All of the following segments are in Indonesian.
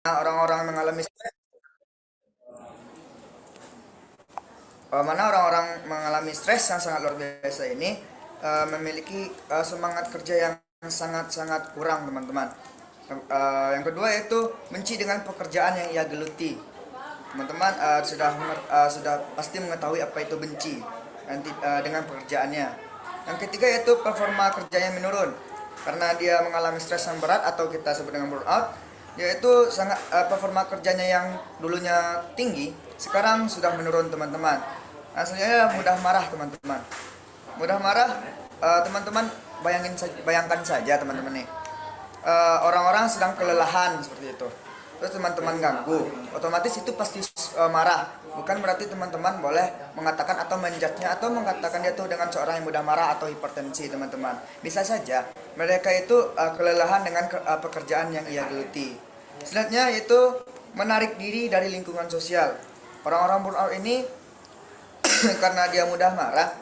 orang-orang mengalami stres, mana orang-orang mengalami stres yang sangat luar biasa ini memiliki semangat kerja yang sangat-sangat kurang, teman-teman. Yang kedua yaitu benci dengan pekerjaan yang ia geluti. Teman-teman sudah pasti mengetahui apa itu benci dengan pekerjaannya. Yang ketiga yaitu performa kerjanya menurun karena dia mengalami stres yang berat atau kita sebut dengan burnout, yaitu performa kerjanya yang dulunya tinggi sekarang sudah menurun, teman-teman. Selanjutnya mudah marah, teman-teman. Mudah marah, teman-teman bayangkan saja, teman-teman nih. Orang-orang sedang kelelahan seperti itu. Terus teman-teman ganggu, otomatis itu pasti marah. Bukan berarti teman-teman boleh mengatakan atau menjudge-nya atau mengatakan dia tuh dengan seorang yang mudah marah atau hipertensi, teman-teman. Bisa saja mereka itu kelelahan dengan pekerjaan yang ia geluti. Selanjutnya yaitu menarik diri dari lingkungan sosial. Orang-orang burnout ini karena dia mudah marah,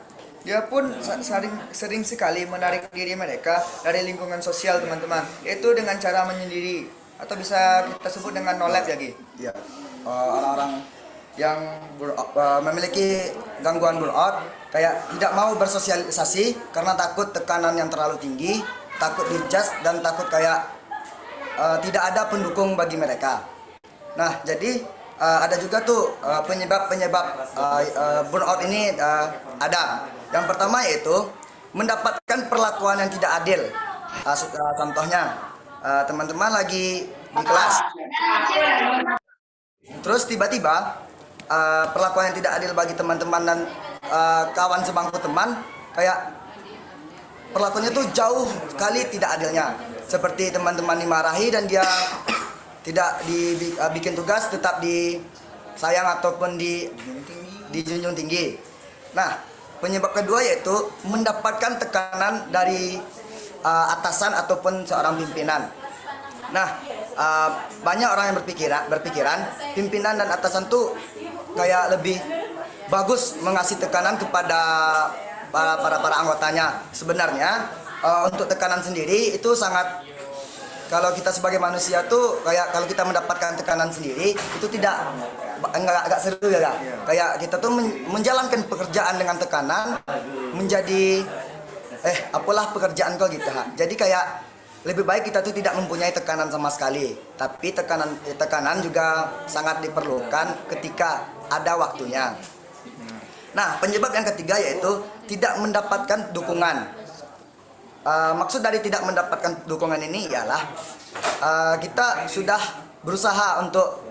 dia pun sering sekali menarik diri mereka dari lingkungan sosial, teman-teman. Itu dengan cara menyendiri atau bisa kita sebut dengan no life ya, Gi. Ya, orang-orang yang memiliki gangguan burnout kayak tidak mau bersosialisasi karena takut tekanan yang terlalu tinggi, takut dijudge dan takut kayak tidak ada pendukung bagi mereka. Nah, jadi ada juga tuh penyebab-penyebab burnout ini ada. Yang pertama yaitu mendapatkan perlakuan yang tidak adil. Contohnya, teman-teman lagi di kelas, terus tiba-tiba perlakuan yang tidak adil bagi teman-teman dan kawan sebangku teman, kayak perlakuannya tuh jauh sekali tidak adilnya. Seperti teman-teman dimarahi dan dia tidak dibikin tugas, tetap disayang ataupun dijunjung tinggi. Nah, penyebab kedua yaitu mendapatkan tekanan dari atasan ataupun seorang pimpinan. Nah, banyak orang yang berpikiran pimpinan dan atasan tuh kayak lebih bagus mengasih tekanan kepada para anggotanya. Sebenarnya untuk tekanan sendiri itu sangat, kalau kita sebagai manusia tuh kayak kalau kita mendapatkan tekanan sendiri itu enggak agak seru ya, kayak kita tuh menjalankan pekerjaan dengan tekanan menjadi apalah pekerjaan kau gitu. Jadi kayak lebih baik kita tuh tidak mempunyai tekanan sama sekali, tapi tekanan juga sangat diperlukan ketika ada waktunya. Nah, penyebab yang ketiga yaitu tidak mendapatkan dukungan. Maksud dari tidak mendapatkan dukungan ini ialah kita sudah berusaha untuk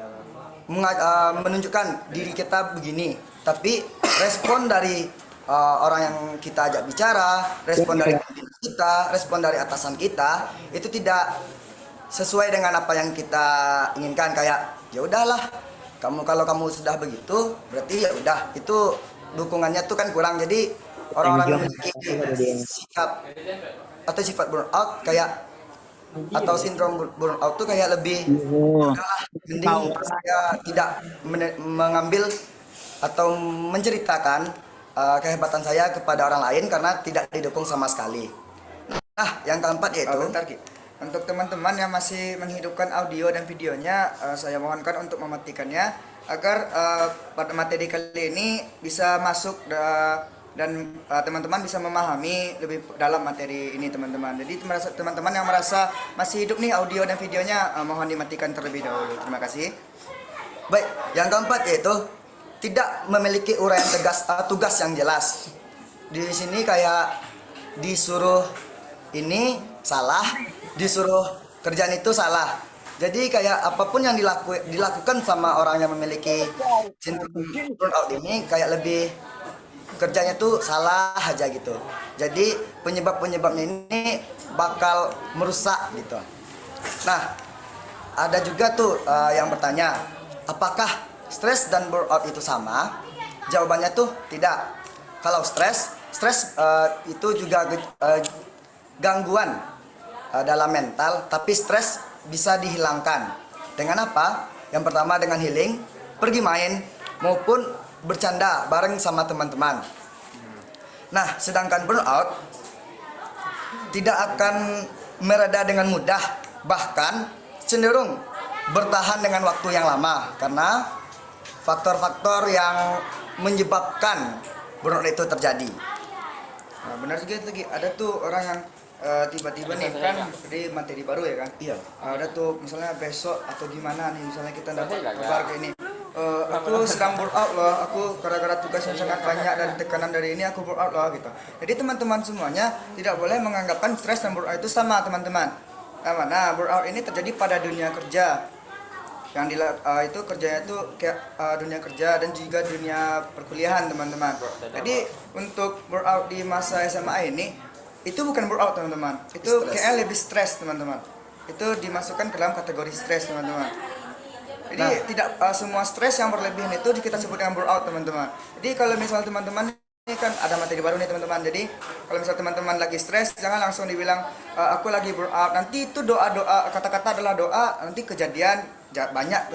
menunjukkan diri kita begini, tapi respon dari orang yang kita ajak bicara, respon dari kita, respon dari atasan kita itu tidak sesuai dengan apa yang kita inginkan. Kayak ya udahlah, kalau kamu sudah begitu berarti ya udah, itu dukungannya tuh kan kurang. Jadi orang-orang yang memiliki sikap atau sifat burnout kayak atau sindrom burnout tuh kayak lebih udahlah, mending saya tidak mengambil atau menceritakan kehebatan saya kepada orang lain karena tidak didukung sama sekali. Nah, yang keempat yaitu Bentar, Ki. Untuk teman-teman yang masih menghidupkan audio dan videonya, saya mohonkan untuk mematikannya agar pada materi kali ini bisa masuk dan teman-teman bisa memahami lebih dalam materi ini, teman-teman. Jadi teman-teman yang merasa masih hidup nih audio dan videonya, mohon dimatikan terlebih dahulu. Terima kasih. baik. Yang keempat yaitu tidak memiliki uraian tegas tugas yang jelas. Di sini kayak disuruh ini salah, disuruh kerjaan itu salah. Jadi kayak apapun yang dilakukan sama orang yang memiliki sindrom burnout ini kayak lebih kerjanya tuh salah aja gitu. Jadi penyebabnya ini bakal merusak gitu. Nah, ada juga tuh yang bertanya, apakah stres dan burnout itu sama? Jawabannya tuh tidak. Kalau stres itu juga gangguan dalam mental, tapi stres bisa dihilangkan. Dengan apa? Yang pertama dengan healing, pergi main, maupun bercanda bareng sama teman-teman. Nah, sedangkan burnout tidak akan mereda dengan mudah, bahkan cenderung bertahan dengan waktu yang lama karena faktor-faktor yang menyebabkan burnout itu terjadi. Nah, benar juga itu lagi. Ada tuh orang yang tiba-tiba nih kan di materi baru ya kan. Iya. Ada tuh misalnya besok atau gimana nih misalnya kita dapat kabar kayak ini. Aku sedang burnout loh, aku gara-gara tugas yang sangat banyak dan tekanan dari ini aku burnout loh gitu. Jadi teman-teman semuanya tidak boleh menganggapkan stres dan burnout itu sama teman-teman. Nah, burnout ini terjadi pada dunia kerja. Itu kerjanya itu kayak dunia kerja dan juga dunia perkuliahan teman-teman. Jadi untuk burnout di masa SMA ini itu bukan burnout teman-teman, itu kayaknya lebih stres teman-teman. Itu dimasukkan ke dalam kategori stres teman-teman. Jadi tidak semua stres yang berlebihan itu kita sebut dengan burnout teman-teman. Jadi kalau misal teman-teman ini kan ada materi baru nih teman-teman. Jadi kalau misal teman-teman lagi stres jangan langsung dibilang aku lagi burnout. Nanti itu doa-doa, kata-kata adalah doa, nanti kejadian banyak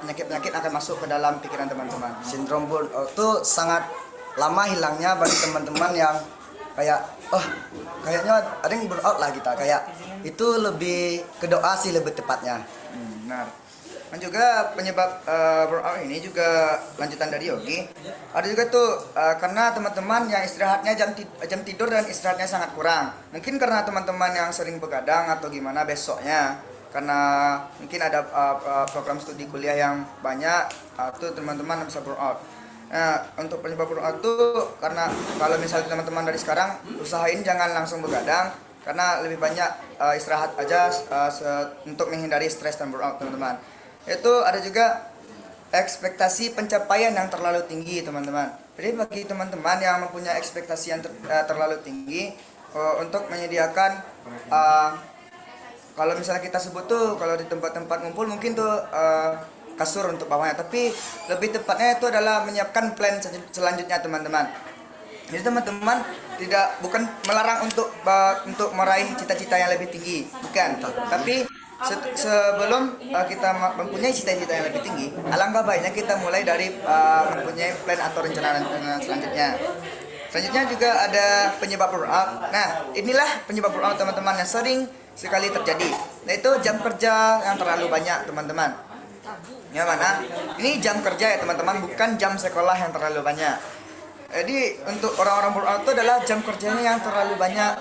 penyakit-penyakit akan masuk ke dalam pikiran teman-teman. Sindrom burnout itu sangat lama hilangnya bagi teman-teman yang kayak kayaknya ada yang burnout lah kita, kayak itu lebih ke doa sih lebih tepatnya. Benar. Dan juga penyebab burnout ini juga lanjutan dari Yogi. Ada juga tuh karena teman-teman yang istirahatnya jam tidur dan istirahatnya sangat kurang. Mungkin karena teman-teman yang sering begadang atau gimana besoknya. Karena mungkin ada program studi kuliah yang banyak, tuh teman-teman bisa burnout. Nah, untuk penyebab burnout itu karena kalau misalnya teman-teman dari sekarang usahain jangan langsung begadang karena lebih banyak istirahat aja untuk menghindari stres dan burnout teman-teman. Itu ada juga ekspektasi pencapaian yang terlalu tinggi teman-teman. Jadi bagi teman-teman yang mempunyai ekspektasi yang terlalu tinggi untuk menyediakan kalau misalnya kita sebut tuh kalau di tempat-tempat ngumpul mungkin tuh kasur untuk bawahnya, tapi lebih tepatnya itu adalah menyiapkan plan selanjutnya teman-teman. Jadi teman-teman bukan melarang untuk meraih cita-cita yang lebih tinggi, bukan. Tapi sebelum kita mempunyai cita-cita yang lebih tinggi, alangkah baiknya kita mulai dari mempunyai plan atau rencana selanjutnya. Selanjutnya juga ada penyebab burnout. Nah, inilah penyebab burnout teman-teman yang sering sekali terjadi. Nah, itu jam kerja yang terlalu banyak teman-teman. Ya mana? Ini jam kerja ya teman-teman, bukan jam sekolah yang terlalu banyak. Jadi untuk orang-orang burnout itu adalah jam kerjanya yang terlalu banyak.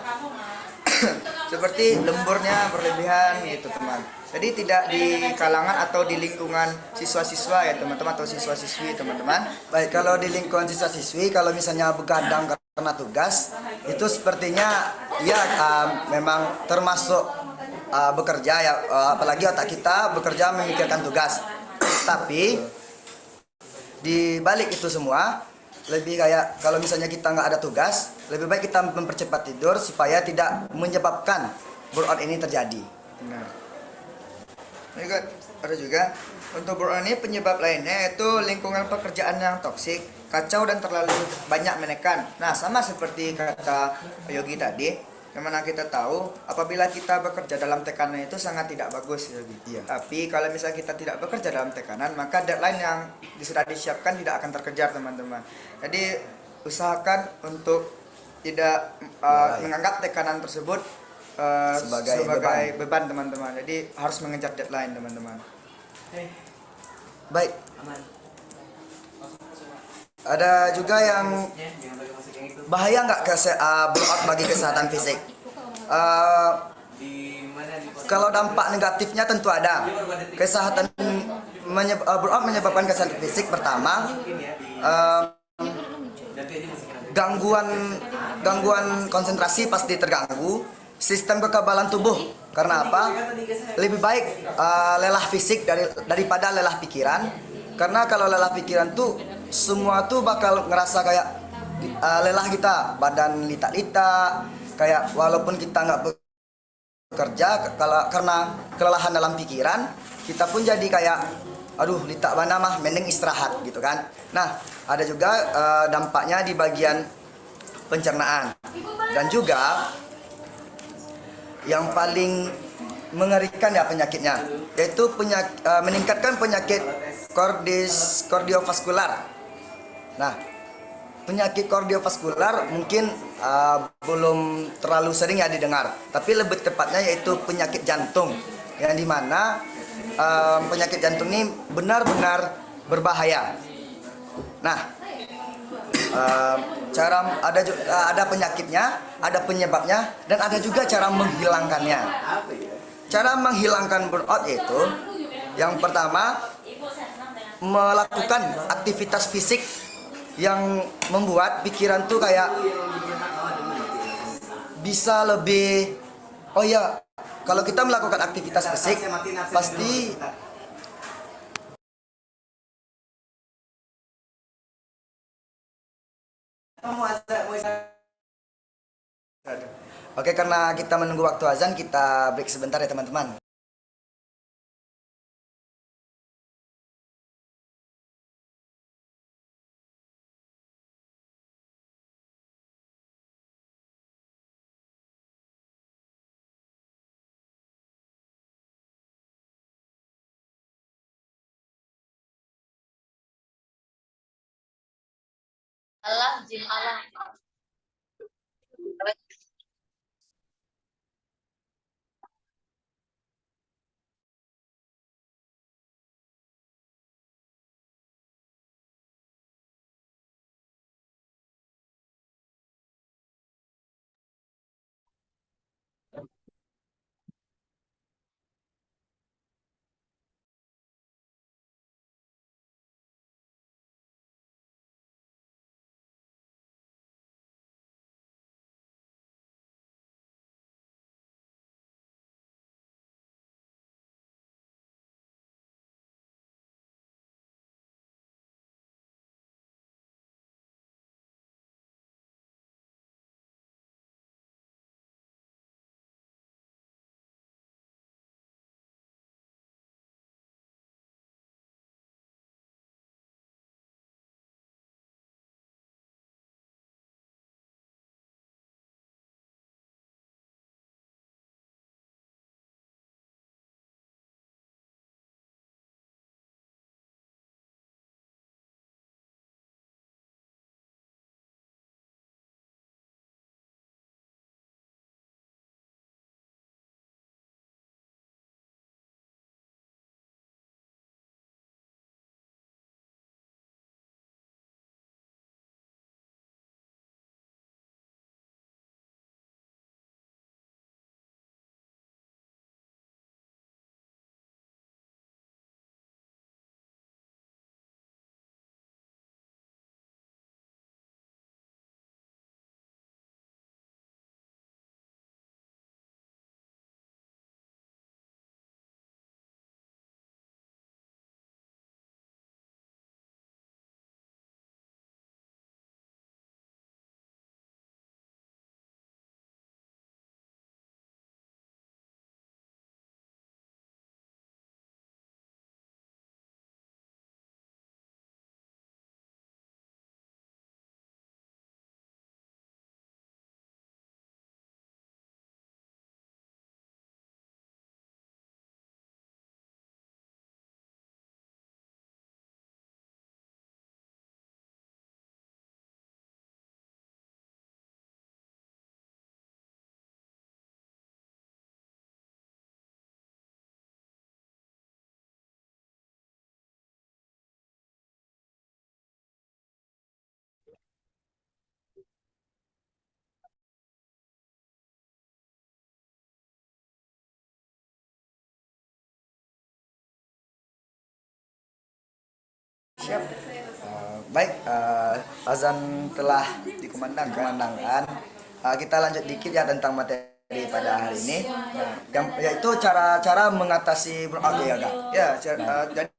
Seperti lemburnya berlebihan gitu teman. Jadi tidak di kalangan atau di lingkungan siswa-siswa ya teman-teman atau siswa-siswi teman-teman. Baik, kalau di lingkungan siswa-siswi kalau misalnya begadang karena tugas itu sepertinya ya memang termasuk bekerja ya, apalagi otak kita bekerja memikirkan tugas. Tapi di balik itu semua lebih kayak kalau misalnya kita nggak ada tugas, lebih baik kita mempercepat tidur supaya tidak menyebabkan burnout ini terjadi. Nah, ada juga untuk burnout ini penyebab lainnya yaitu lingkungan pekerjaan yang toksik, kacau dan terlalu banyak menekan. Nah, sama seperti kata Yogi tadi, yang mana kita tahu apabila kita bekerja dalam tekanan itu sangat tidak bagus Yogi. Iya. Tapi kalau misalnya kita tidak bekerja dalam tekanan, maka deadline yang sudah disiapkan tidak akan terkejar teman-teman. Jadi usahakan untuk tidak menganggap tekanan tersebut sebagai beban teman-teman. Jadi harus mengejar deadline teman-teman. Baik. Ada juga yang bahaya nggak burnout bagi kesehatan fisik? Kalau dampak negatifnya tentu ada. Burnout menyebabkan kesehatan fisik pertama gangguan konsentrasi pasti terganggu, sistem kekebalan tubuh. Karena apa? Lebih baik lelah fisik daripada lelah pikiran. Karena kalau lelah pikiran tuh semua tuh bakal ngerasa kayak lelah kita, badan lita-lita, kayak walaupun kita nggak bekerja karena kelelahan dalam pikiran, kita pun jadi kayak aduh lita mana mah mending istirahat gitu kan. Nah, ada juga dampaknya di bagian pencernaan. Dan juga yang paling mengerikan ya penyakitnya, yaitu meningkatkan penyakit kardiovaskular. Nah, penyakit kardiovaskular mungkin belum terlalu sering ya didengar, tapi lebih tepatnya yaitu penyakit jantung, yang dimana penyakit jantung ini benar-benar berbahaya. Nah, ada penyakitnya, ada penyebabnya, dan ada juga cara menghilangkannya. Cara menghilangkan burnout yaitu yang pertama, melakukan aktivitas fisik yang membuat pikiran tuh kayak bisa lebih, oh ya, kalau kita melakukan aktivitas fisik pasti oke, karena kita menunggu waktu azan, kita break sebentar ya teman-teman. Allah jin Allah. Siap. Baik, azan telah dikumandangkan. Kita lanjut dikit ya tentang materi pada hari ini. Yang yaitu cara-cara mengatasi burnout ya, Kak. Ya, jadi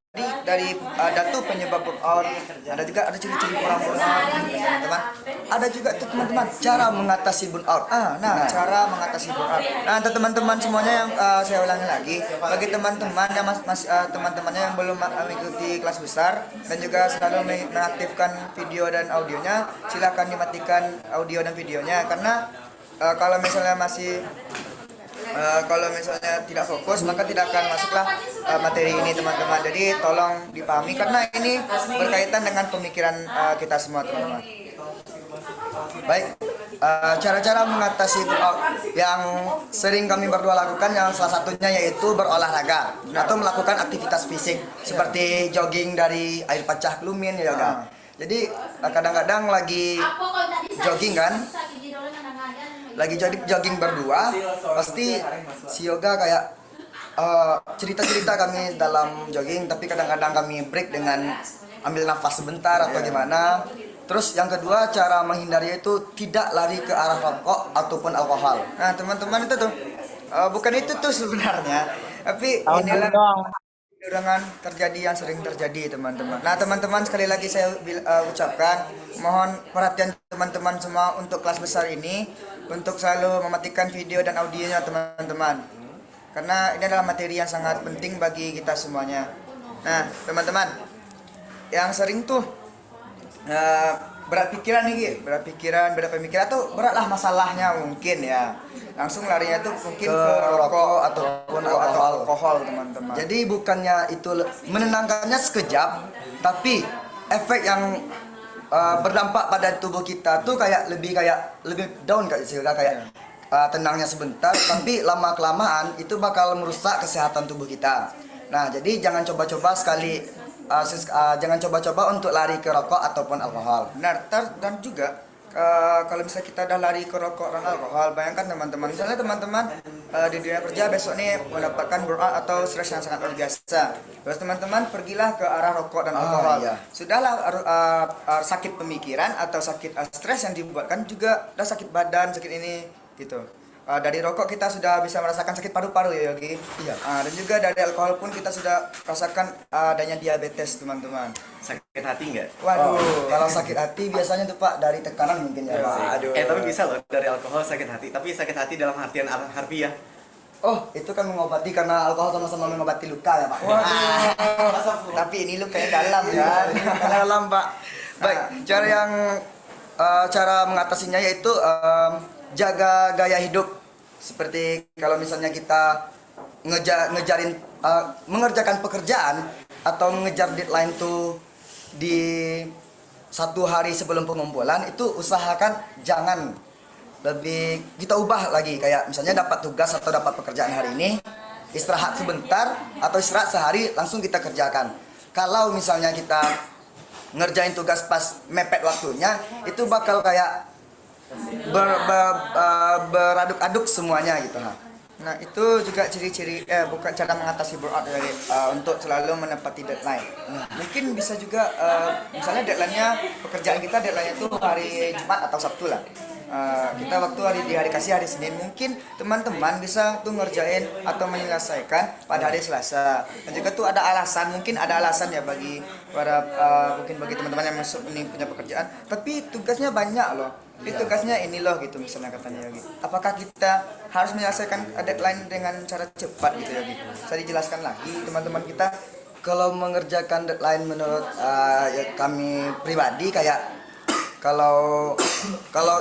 dari datu penyebab burnout, ada ciri-ciri orang burnout, teman-teman. Ada juga tuh teman-teman cara mengatasi burnout. Cara mengatasi burnout. Nah, untuk teman-teman semuanya yang saya ulangi lagi, bagi teman-teman yang teman-temannya yang belum mengikuti kelas besar dan juga selalu mengaktifkan video dan audionya, silakan dimatikan audio dan videonya karena kalau misalnya kalau misalnya tidak fokus maka tidak akan masuklah materi ini teman-teman. Jadi tolong dipahami karena ini berkaitan dengan pemikiran kita semua teman-teman. Baik, cara-cara mengatasi burnout yang sering kami berdua lakukan yang salah satunya yaitu berolahraga atau melakukan aktivitas fisik seperti jogging dari air pacah Kelumin ya kan. Jadi kadang-kadang lagi jogging kan, lagi jogging berdua, pasti si Yoga kayak cerita-cerita kami dalam jogging, tapi kadang-kadang kami break dengan ambil nafas sebentar atau gimana. Terus yang kedua, cara menghindari itu tidak lari ke arah rokok ataupun alkohol. Nah, teman-teman itu tuh bukan itu tuh sebenarnya, tapi inilah dengan terjadi yang sering terjadi teman-teman. Nah teman-teman sekali lagi saya ucapkan mohon perhatian teman-teman semua untuk kelas besar ini untuk selalu mematikan video dan audionya teman-teman. Karena ini adalah materi yang sangat penting bagi kita semuanya. Nah teman-teman yang sering tuh berat pikiran nih, berat pemikiran tuh beratlah masalahnya mungkin ya. Langsung larinya tuh mungkin ke rokok ataupun alkohol teman-teman. Jadi bukannya itu menenangkannya sekejap, tapi efek yang berdampak pada tubuh kita tuh lebih down kayak tenangnya sebentar, tapi lama kelamaan itu bakal merusak kesehatan tubuh kita. Nah jadi jangan coba-coba jangan coba-coba untuk lari ke rokok ataupun alkohol. Benar, dan juga kalau misalnya kita udah lari ke rokok dan alkohol, bayangkan teman-teman, misalnya teman-teman di dunia kerja besok nih mendapatkan burnout atau stres yang sangat luar biasa. Terus teman-teman pergilah ke arah rokok dan alkohol. Iya. Sudahlah sakit pemikiran atau sakit stres yang dibuatkan juga udah sakit badan, sakit ini gitu. Dari rokok kita sudah bisa merasakan sakit paru-paru ya Yogi. Iya. Dan juga dari alkohol pun kita sudah rasakan adanya diabetes teman-teman. Sakit hati nggak? Waduh. Kalau sakit hati biasanya tuh Pak dari tekanan mungkin ya Pak. Aduh. Tapi bisa loh dari alkohol sakit hati. Tapi sakit hati dalam artian harfiah. Oh itu kan mengobati karena alkohol sama-sama mengobati luka ya Pak. Waduh. Tapi ini lukanya dalam ya. Dalam Pak. Baik, cara mengatasinya yaitu jaga gaya hidup. Seperti kalau misalnya kita mengerjakan pekerjaan atau mengejar deadline tuh di 1 hari sebelum pengumpulan, itu usahakan jangan lebih kita ubah lagi, kayak misalnya dapat tugas atau dapat pekerjaan hari ini, istirahat sebentar atau istirahat sehari langsung kita kerjakan. Kalau misalnya kita ngerjain tugas pas mepet waktunya, itu bakal kayak beraduk-aduk semuanya gitu. Nah itu juga ciri-ciri bukan cara mengatasi burnout dari untuk selalu menepati deadline. Mungkin bisa juga misalnya deadline-nya pekerjaan kita deadline-nya itu hari Jumat atau Sabtu lah. Kita waktu di hari kasih hari Senin, mungkin teman-teman bisa tuh ngerjain atau menyelesaikan pada hari Selasa. Dan juga tuh ada alasan, mungkin ada alasan ya bagi para mungkin bagi teman-teman yang masuk ini punya pekerjaan, tapi tugasnya banyak loh. Tugasnya ini loh gitu misalnya katanya Yogi. Apakah kita harus menyelesaikan deadline dengan cara cepat gitu Yogi? Bisa dijelaskan lagi teman-teman kita. Kalau mengerjakan deadline menurut kami pribadi kayak kalau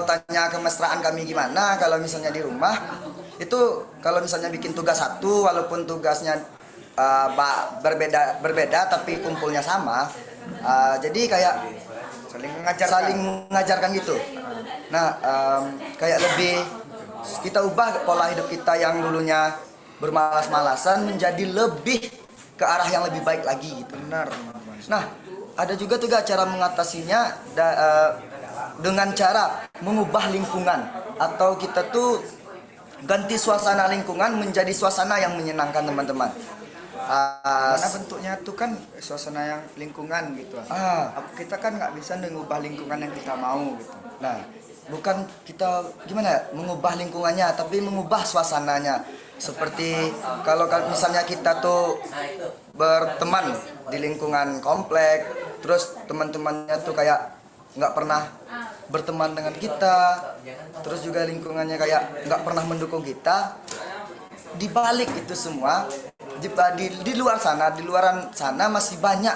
tanya kemesraan kami gimana, kalau misalnya di rumah itu kalau misalnya bikin tugas satu walaupun tugasnya berbeda tapi kumpulnya sama, jadi kayak saling mengajarkan gitu. Nah kayak lebih kita ubah pola hidup kita yang dulunya bermalas-malasan menjadi lebih ke arah yang lebih baik lagi gitu. Benar. Nah ada juga cara mengatasinya dengan cara mengubah lingkungan atau kita tuh ganti suasana lingkungan menjadi suasana yang menyenangkan teman-teman. Karena bentuknya tuh kan suasana yang lingkungan gitu. Kita kan nggak bisa mengubah lingkungan yang kita mau gitu. Nah bukan kita gimana ya, mengubah lingkungannya tapi mengubah suasananya. Seperti kalau misalnya kita tuh berteman di lingkungan komplek, terus teman-temannya tuh kayak nggak pernah berteman dengan kita, terus juga lingkungannya kayak nggak pernah mendukung kita. Di balik itu semua, di luar sana masih banyak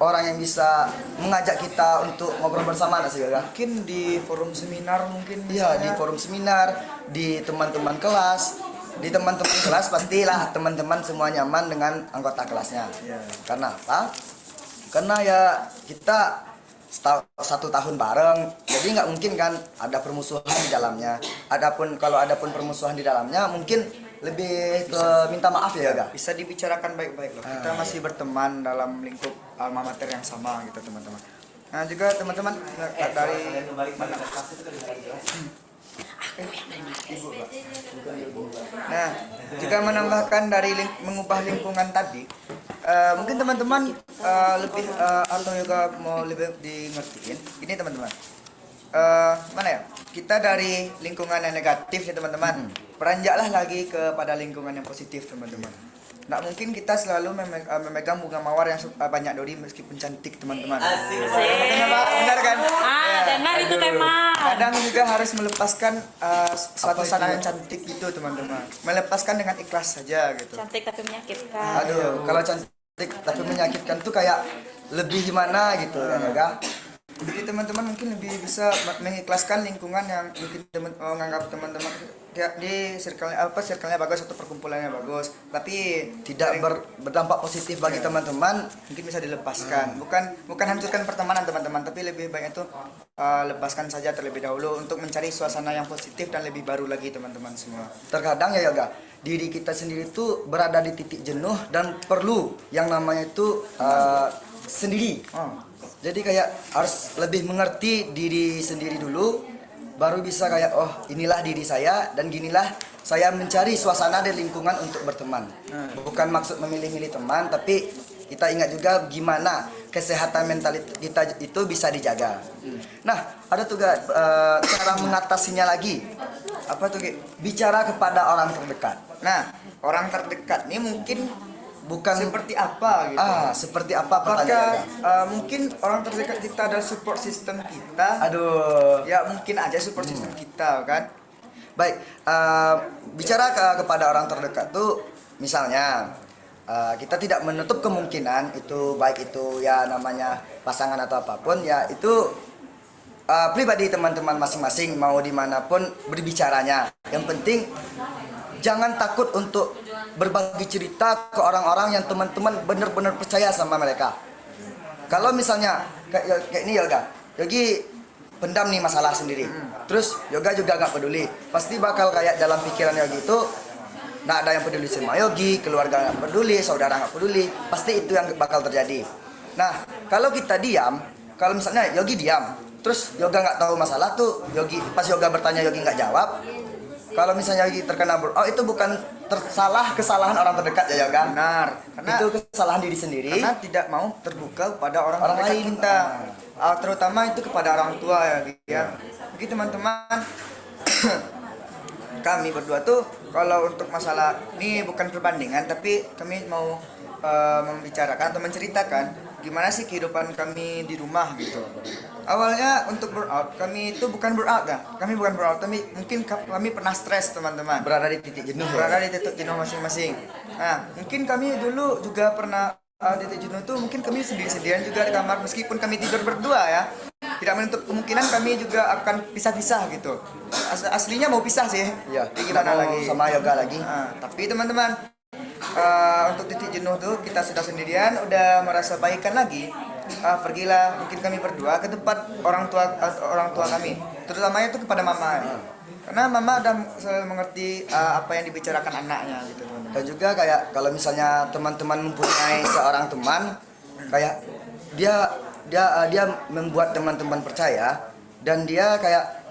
orang yang bisa mengajak kita untuk ngobrol bersama nggak sih, Mungkin di forum seminar mungkin. Iya, di forum seminar, di teman-teman kelas. Di teman-teman kelas pastilah teman-teman semua nyaman dengan anggota kelasnya. Iya. Karena apa? Karena ya kita satu tahun bareng, jadi nggak mungkin kan ada permusuhan di dalamnya. Kalau ada pun permusuhan di dalamnya, mungkin lebih ke minta maaf ya Yoga. Bisa dibicarakan baik-baik loh. Kita masih berteman dalam lingkup alma mater yang sama gitu teman-teman. Nah juga teman-teman dari mana? Nah juga menambahkan dari mengubah lingkungan tadi, mungkin teman-teman lebih atau juga mau lebih di ngertiin. Ini teman-teman, mana ya? Kita dari lingkungan yang negatif ya teman-teman, beranjaklah lagi kepada lingkungan yang positif teman-teman. Nggak mungkin kita selalu memegang bunga mawar yang banyak duri meskipun cantik teman-teman. Asik. Benar kan? Dengar itu Aduh. teman. Kadang juga harus melepaskan suatu sana yang cantik gitu teman-teman. Melepaskan dengan ikhlas saja gitu. Cantik tapi menyakitkan. Aduh, kalau cantik tapi menyakitkan tuh kayak lebih gimana gitu kan Yoga. Jadi teman-teman mungkin lebih bisa mengikhlaskan lingkungan yang mungkin menganggap teman-teman kayak di circle-nya bagus atau perkumpulannya bagus, tapi Tidak berdampak positif bagi teman-teman. mungkin bisa dilepaskan. Bukan hancurkan pertemanan teman-teman, tapi lebih baik itu lepaskan saja terlebih dahulu untuk mencari suasana yang positif dan lebih baru lagi teman-teman semua. Terkadang ya Yoga, diri kita sendiri tuh berada di titik jenuh dan perlu yang namanya itu sendiri. Jadi kayak harus lebih mengerti diri sendiri dulu, baru bisa kayak oh inilah diri saya dan ginilah saya mencari suasana dan lingkungan untuk berteman. Bukan maksud memilih-milih teman, tapi kita ingat juga gimana kesehatan mental kita itu bisa dijaga. Nah, ada juga cara mengatasinya lagi. Apa tuh Ki? Bicara kepada orang terdekat. Nah, orang terdekat ini mungkin Bukan seperti apa gitu. seperti apa Apakah pertanyaannya? mungkin orang terdekat kita adalah support system kita? Aduh. Ya mungkin aja support system kita kan. Baik, bicara kepada orang terdekat tuh misalnya kita tidak menutup kemungkinan itu baik itu ya namanya pasangan atau apapun ya itu pribadi teman-teman masing-masing mau dimanapun berbicaranya. Yang penting jangan takut untuk berbagi cerita ke orang-orang yang teman-teman benar-benar percaya sama mereka. Kalau misalnya kayak ini Yogi pendam nih masalah sendiri. Terus Yoga juga nggak peduli. Pasti bakal kayak dalam pikiran Yogi itu nggak ada yang peduli sama Yogi, keluarga nggak peduli, saudara nggak peduli. Pasti itu yang bakal terjadi. Nah, kalau kita diam, kalau misalnya Yogi diam, terus Yoga nggak tahu masalah tuh, pas Yoga bertanya Yogi nggak jawab. Kalau misalnya Yogi terkena itu bukan kesalahan orang terdekat ya Yoga. Benar. Karena Itu kesalahan diri sendiri. karena tidak mau terbuka kepada orang terdekat lain. kita. Terutama itu kepada orang tua ya. Jadi teman-teman kami berdua tuh kalau untuk masalah ini bukan perbandingan tapi kami mau membicarakan atau menceritakan gimana sih kehidupan kami di rumah gitu. Awalnya untuk burnout kami itu bukan burnout ya. Kami bukan burnout tapi mungkin kami pernah stres teman-teman. Berada di titik jenuh. Berada di titik jenuh masing-masing. Nah, mungkin kami dulu juga pernah di titik jenuh tuh mungkin kami sendiri-sendirian juga di kamar meskipun kami tidur berdua ya. Tidak menutup kemungkinan kami juga akan pisah-pisah gitu. Aslinya mau pisah sih. Iya. Tapi gimana Mau lagi? sama Yoga lagi. Nah, tapi teman-teman untuk titik jenuh tuh kita sudah sendirian, udah merasa baikan lagi. Pergilah mungkin kami berdua ke tempat orang tua kami, terutamanya itu kepada mama. Karena mama udah selalu mengerti apa yang dibicarakan anaknya gitu teman-teman. Dan juga kayak kalau misalnya teman-teman mempunyai seorang teman kayak dia membuat teman-teman percaya dan dia kayak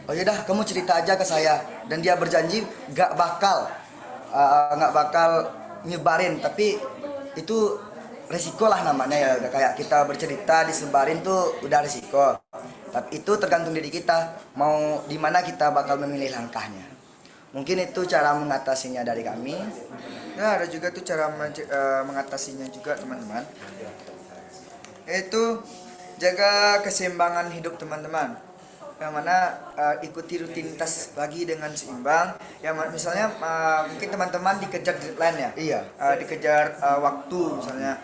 oh yaudah kamu cerita aja ke saya dan dia berjanji gak bakal nyebarin tapi itu resiko lah namanya ya udah kayak kita bercerita disebarin tuh udah resiko tapi itu tergantung diri kita mau di mana kita bakal memilih langkahnya. Mungkin itu cara mengatasinya dari kami. Ya ada juga tuh cara mengatasinya juga teman-teman. Yaitu jaga keseimbangan hidup teman-teman. Yang mana ikuti rutinitas pagi dengan seimbang. Yang misalnya mungkin teman-teman dikejar deadline ya. Iya. Dikejar waktu misalnya.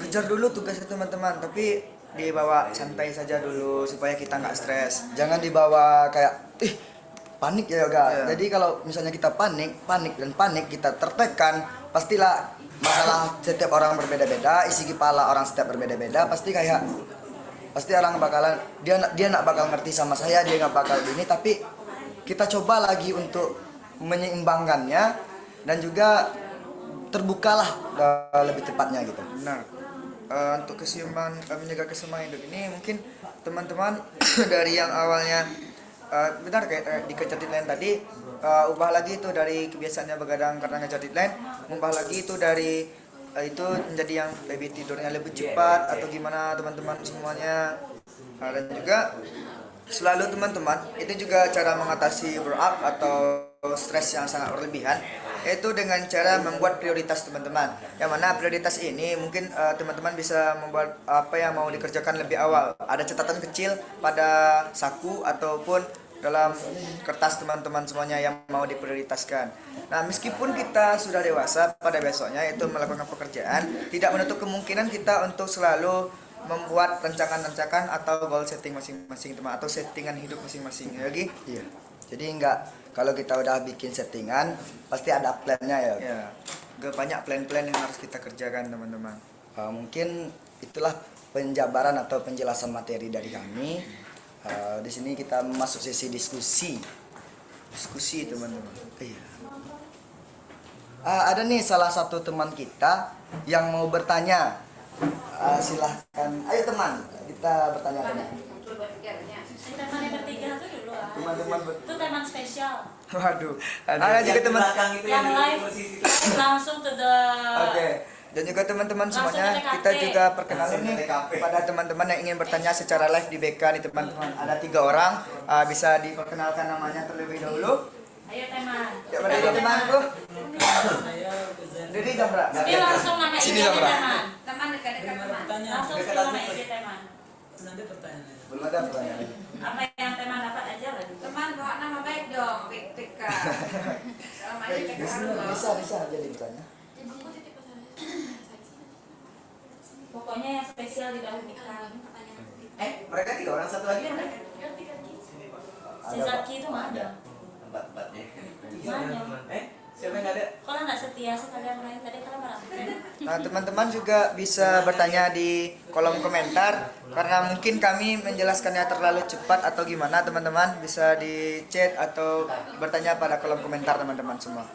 Kejar dulu tugasnya teman-teman, tapi dibawa santai saja dulu supaya kita nggak stres. Jangan dibawa kayak panik ya Yoga. Iya. Jadi kalau misalnya kita panik kita tertekan, pastilah masalah setiap orang berbeda-beda, isi kepala orang setiap berbeda-beda, pasti kayak pasti orang bakalan dia nak bakal ngerti sama saya, dia nggak bakal gini, tapi kita coba lagi untuk menyeimbangkannya dan juga terbukalah lebih tepatnya gitu. Benar. Untuk keseimbangan menjaga keseimbangan hidup ini mungkin teman-teman dari yang awalnya benar kayak di kejar deadline tadi, ubah lagi itu dari kebiasaannya begadang karena ngejar deadline, ubah lagi itu dari itu menjadi yang lebih tidurnya lebih cepat atau gimana teman-teman semuanya. Dan juga selalu teman-teman itu juga cara mengatasi burnout atau stres yang sangat berlebihan, yaitu dengan cara membuat prioritas teman-teman. Yang mana prioritas ini mungkin teman-teman bisa membuat apa yang mau dikerjakan lebih awal. Ada catatan kecil pada saku ataupun dalam kertas teman-teman semuanya yang mau diprioritaskan. Nah, meskipun kita sudah dewasa pada besoknya itu melakukan pekerjaan, tidak menutup kemungkinan kita untuk selalu membuat rancangan-rancangan atau goal setting masing-masing teman atau settingan hidup masing-masing lagi. Iya. Jadi kalau kita udah bikin settingan pasti ada plannya ya. Ya, banyak plan-plan yang harus kita kerjakan teman-teman. Mungkin itulah penjabaran atau penjelasan materi dari kami. Di sini kita masuk sesi diskusi teman-teman. Iya. Ada nih salah satu teman kita yang mau bertanya. Silahkan, ayo teman, kita bertanya. Teman yang bertiga tuh dulu. Teman-teman Itu teman spesial. Waduh, ada juga teman. Yang live langsung to the. Oke. Dan juga teman-teman Langsung semuanya, ke TKP. kita juga perkenalkan nih kepada teman-teman yang ingin bertanya secara live di BK nih teman-teman. Ada 3 orang, bisa diperkenalkan namanya terlebih dahulu. Ayo teman. Ya, pada temanku. Diri Jamra. Spill langsung nama IG Sini, Jamra. teman. Teman dekat-dekat teman. Langsung spill nama IG teman. belum ada pertanyaan. Apa yang teman dapat aja lah. Teman bawa nama baik dong, PK. Selama ini PK Bisa jadi bertanya. Pokoknya yang spesial didahulukan. Mereka 3 orang, satu lagi ada. Si Zaki itu mana? Tempat-tempatnya. Mana? Siapa yang ada? Kalau nggak setia sekalian main tadi kalau marah. Nah, teman-teman juga bisa bertanya di kolom komentar karena mungkin kami menjelaskannya terlalu cepat atau gimana teman-teman, bisa di chat atau bertanya pada kolom komentar teman-teman semua.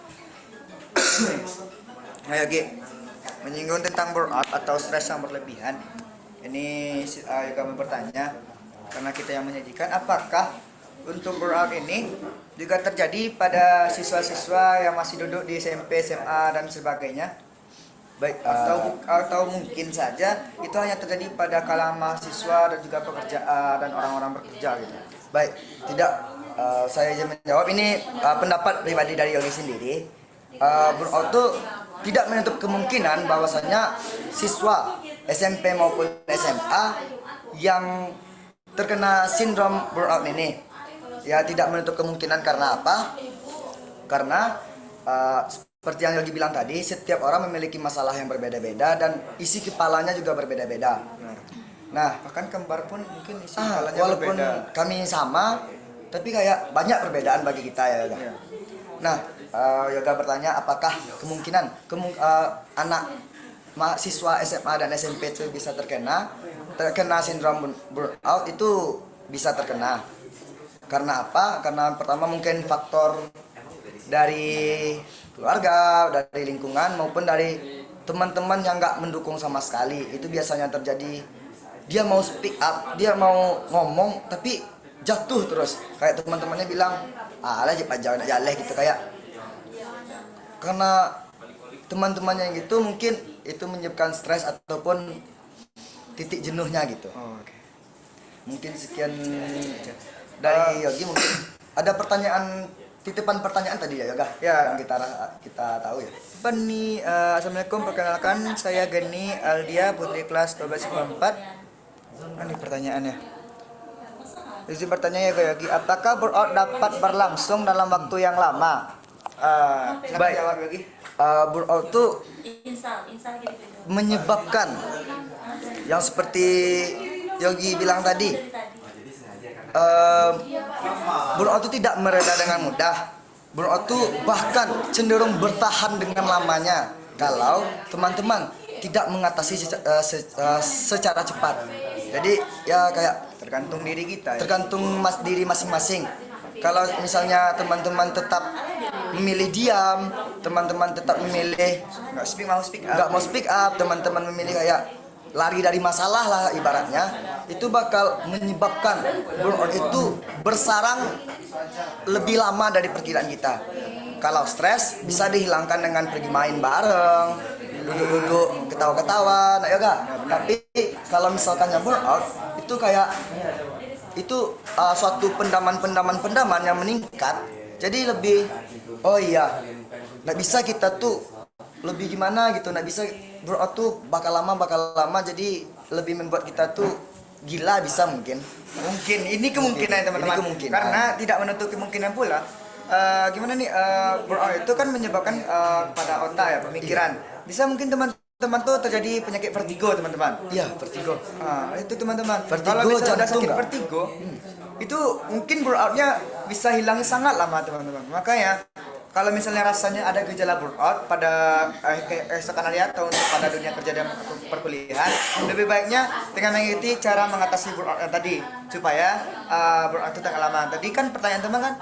Ayo Gi, menyinggung tentang burnout atau stres yang berlebihan. Ini juga mau bertanya karena kita yang menyajikan, apakah untuk burnout ini juga terjadi pada siswa-siswa yang masih duduk di SMP, SMA dan sebagainya? Baik, atau mungkin saja itu hanya terjadi pada kalangan mahasiswa dan juga pekerja dan orang-orang bekerja gitu. Baik, tidak saya izin menjawab. Ini pendapat pribadi dari Yogi sendiri. Burnout itu tidak menutup kemungkinan bahwasanya siswa SMP maupun SMA yang terkena sindrom burnout ini ya tidak menutup kemungkinan. Karena apa? Karena seperti yang Yogi bilang tadi, setiap orang memiliki masalah yang berbeda-beda dan isi kepalanya juga berbeda-beda. Nah, Bahkan kembar pun mungkin isi kepalanya walaupun berbeda. kami sama, tapi kayak banyak perbedaan bagi kita ya Yoga. Iya. Nah, Yoga bertanya apakah kemungkinan anak mahasiswa SMA dan SMP itu bisa terkena sindrom burnout. Itu bisa terkena. Karena apa? Karena pertama mungkin faktor dari keluarga, dari lingkungan maupun dari teman-teman yang nggak mendukung sama sekali. Itu biasanya terjadi. Dia mau speak up, dia mau ngomong tapi jatuh terus. Kayak teman-temannya bilang, alah jangan jaleh gitu kayak. Karena teman-temannya yang gitu mungkin itu menyebabkan stres ataupun titik jenuhnya gitu. Oh, oke. Mungkin sekian dari Yogi. Mungkin ada titipan pertanyaan tadi ya Yoga? Ya. Yang kita tahu ya. Bani, Assalamualaikum, perkenalkan saya Geni Aldia, putri kelas 12/4. Ini pertanyaannya. Izin bertanya ya Yogi, apakah burnout dapat berlangsung dalam waktu yang lama? Silakan Baik. jawab Yogi. Burnout itu Install gitu. menyebabkan yang seperti Yogi bilang tadi. Burnout itu tidak mereda dengan mudah. Burnout itu bahkan cenderung bertahan dengan lamanya kalau teman-teman tidak mengatasi secara cepat. Jadi ya kayak Tergantung diri kita ya. tergantung diri masing-masing. Kalau misalnya teman-teman tetap memilih diam, teman-teman tetap memilih nggak mau speak up, teman-teman memilih kayak lari dari masalah lah ibaratnya, itu bakal menyebabkan burnout itu bersarang lebih lama dari perkiraan kita. Kalau stres bisa dihilangkan dengan pergi main bareng, duduk-duduk ketawa-ketawa, nah ya gak? Tapi kalau misalkan burnout itu kayak itu suatu pendaman yang meningkat. Jadi lebih oh iya, nggak bisa kita tuh lebih gimana gitu, nggak bisa burnout tuh bakal lama, jadi lebih membuat kita tuh gila bisa mungkin Ini kemungkinan teman-teman. Ini kemungkinan. Karena tidak menutup kemungkinan pula. Gimana nih burnout itu kan menyebabkan pada otak ya pemikiran. Bisa mungkin teman-teman tuh terjadi penyakit vertigo teman-teman. iya vertigo. Itu teman-teman. Vertigo, Kalau misalnya udah jantung sakit nggak? vertigo, itu mungkin burnoutnya bisa hilang sangat lama teman-teman. Makanya kalau misalnya rasanya ada gejala burnout pada keesokan hari atau untuk pada dunia kerja dan perkuliahan, lebih baiknya dengan mengikuti cara mengatasi burnout tadi supaya burnout itu tak lama. Tadi kan pertanyaan teman kan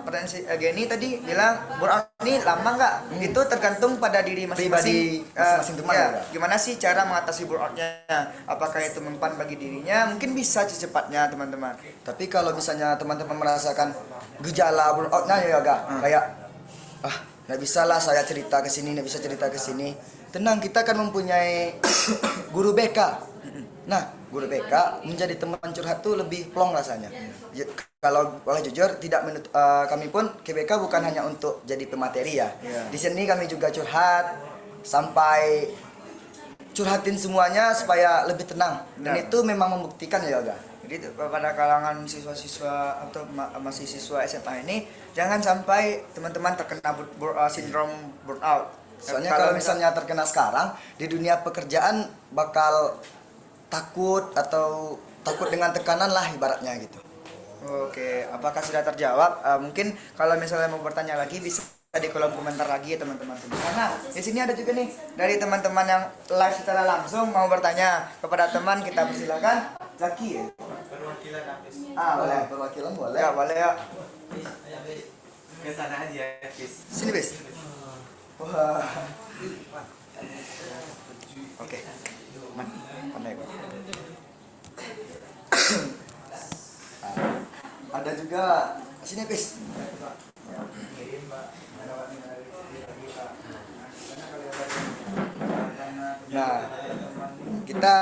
pertanyaan si Geni tadi bilang burnout ini lama nggak? Itu tergantung pada diri masing-masing. Pribadi masing-masing teman Ya, ya. gimana sih cara mengatasi burnoutnya? Apakah itu mempan bagi dirinya? Mungkin bisa secepatnya teman-teman. Tapi kalau misalnya teman-teman merasakan gejala burnoutnya ya gak kayak nggak bisa lah saya cerita ke sini, nggak bisa cerita ke sini. Tenang, kita kan mempunyai guru BK. Nah, guru BK menjadi teman curhat tuh lebih plong rasanya. Kalau boleh jujur, kami pun ke BK bukan hanya untuk jadi pemateri ya. Iya. Di sini kami juga curhat sampai curhatin semuanya supaya lebih tenang. Dan Benar. itu memang membuktikan ya Yoga. Jadi pada kalangan siswa-siswa atau masih siswa SMA ini jangan sampai teman-teman terkena sindrom burnout. Soalnya kalau misalnya terkena sekarang di dunia pekerjaan bakal takut atau takut dengan tekanan lah ibaratnya gitu. Oke, apakah sudah terjawab? Mungkin kalau misalnya mau bertanya lagi bisa di kolom komentar lagi ya teman-teman. Karena di sini ada juga nih dari teman-teman yang live secara langsung mau bertanya kepada teman, kita persilakan. Zaki ya? Perwakilan habis. Boleh. Perwakilan boleh. Ya, boleh ya. Ke sana aja, Bis. Sini bis. Wah. Oke. Pandai Pak. Ada juga sini bis. Nah, kita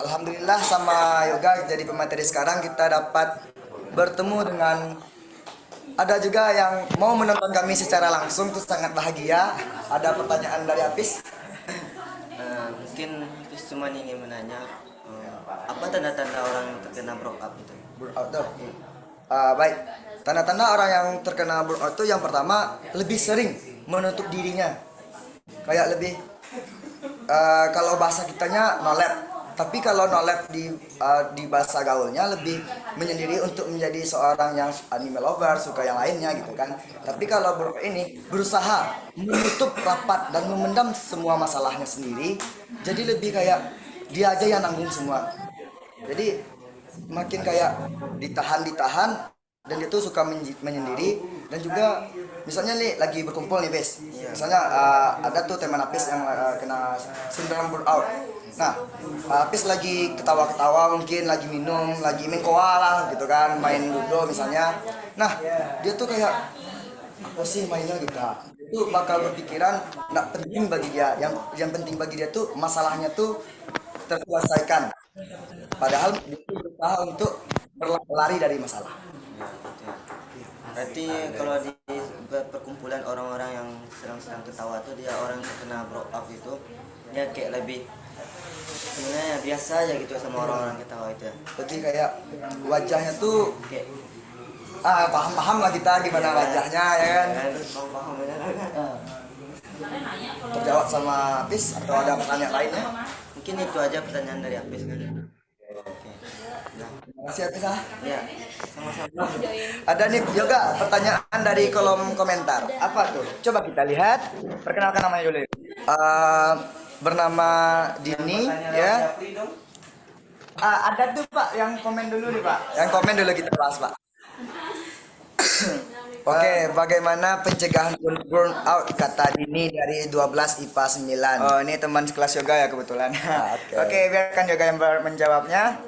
alhamdulillah sama Yoga jadi pemateri sekarang kita dapat bertemu dengan ada juga yang mau menonton kami secara langsung tuh sangat bahagia. Ada pertanyaan dari Apis. Mungkin Hafiz cuma ingin menanya apa tanda-tanda orang yang terkena burnout itu? Burnout tuh. Baik. Tanda-tanda orang yang terkena burnout itu yang pertama lebih sering menutup dirinya. Kayak lebih kalau bahasa kitanya nolep. Tapi kalau nolep di bahasa gaulnya lebih menyendiri untuk menjadi seorang yang anime lover, suka yang lainnya gitu kan. Tapi kalau ini berusaha menutup rapat dan memendam semua masalahnya sendiri. Jadi lebih kayak dia aja yang nanggung semua. Jadi makin kayak ditahan dan dia tuh suka menyendiri. Dan juga misalnya nih lagi berkumpul nih Bes, misalnya ada tuh teman Apis yang kena sindrom burnout. Nah, Apis lagi ketawa-ketawa mungkin lagi minum, lagi main koala lah gitu kan, main ludo misalnya. Nah, dia tuh kayak apa sih mainnya gitu. Nah, itu bakal berpikiran nggak penting bagi dia. Yang penting bagi dia tuh masalahnya tuh terselesaikan. Padahal dia tuh berusaha untuk berlari dari masalah. Berarti kalau di perkumpulan orang-orang yang sedang ketawa tuh dia orang yang terkena burnout itu dia kayak lebih sebenarnya biasa aja gitu sama orang-orang ketawa itu ya. Jadi kayak wajahnya tuh Kayak paham-paham lah kita gimana wajahnya ya kan. paham ya. Terjawab sama Apis atau ada pertanyaan lainnya? Mungkin itu aja pertanyaan dari Hafiz kan. Oke. Nah, Terima kasih Apis ah. ya sama-sama. Ada nih juga pertanyaan dari kolom komentar. Apa tuh? Coba kita lihat. Perkenalkan namanya dulu. Bernama Dini ya. ada tuh Pak yang komen dulu nih Pak. Yang komen dulu kita bahas, Pak. Oke, bagaimana pencegahan burnout kata Dini dari 12 IPA 9? Oh, ini teman sekelas yoga ya kebetulan. Oke. Oke, biarkan yoga yang menjawabnya.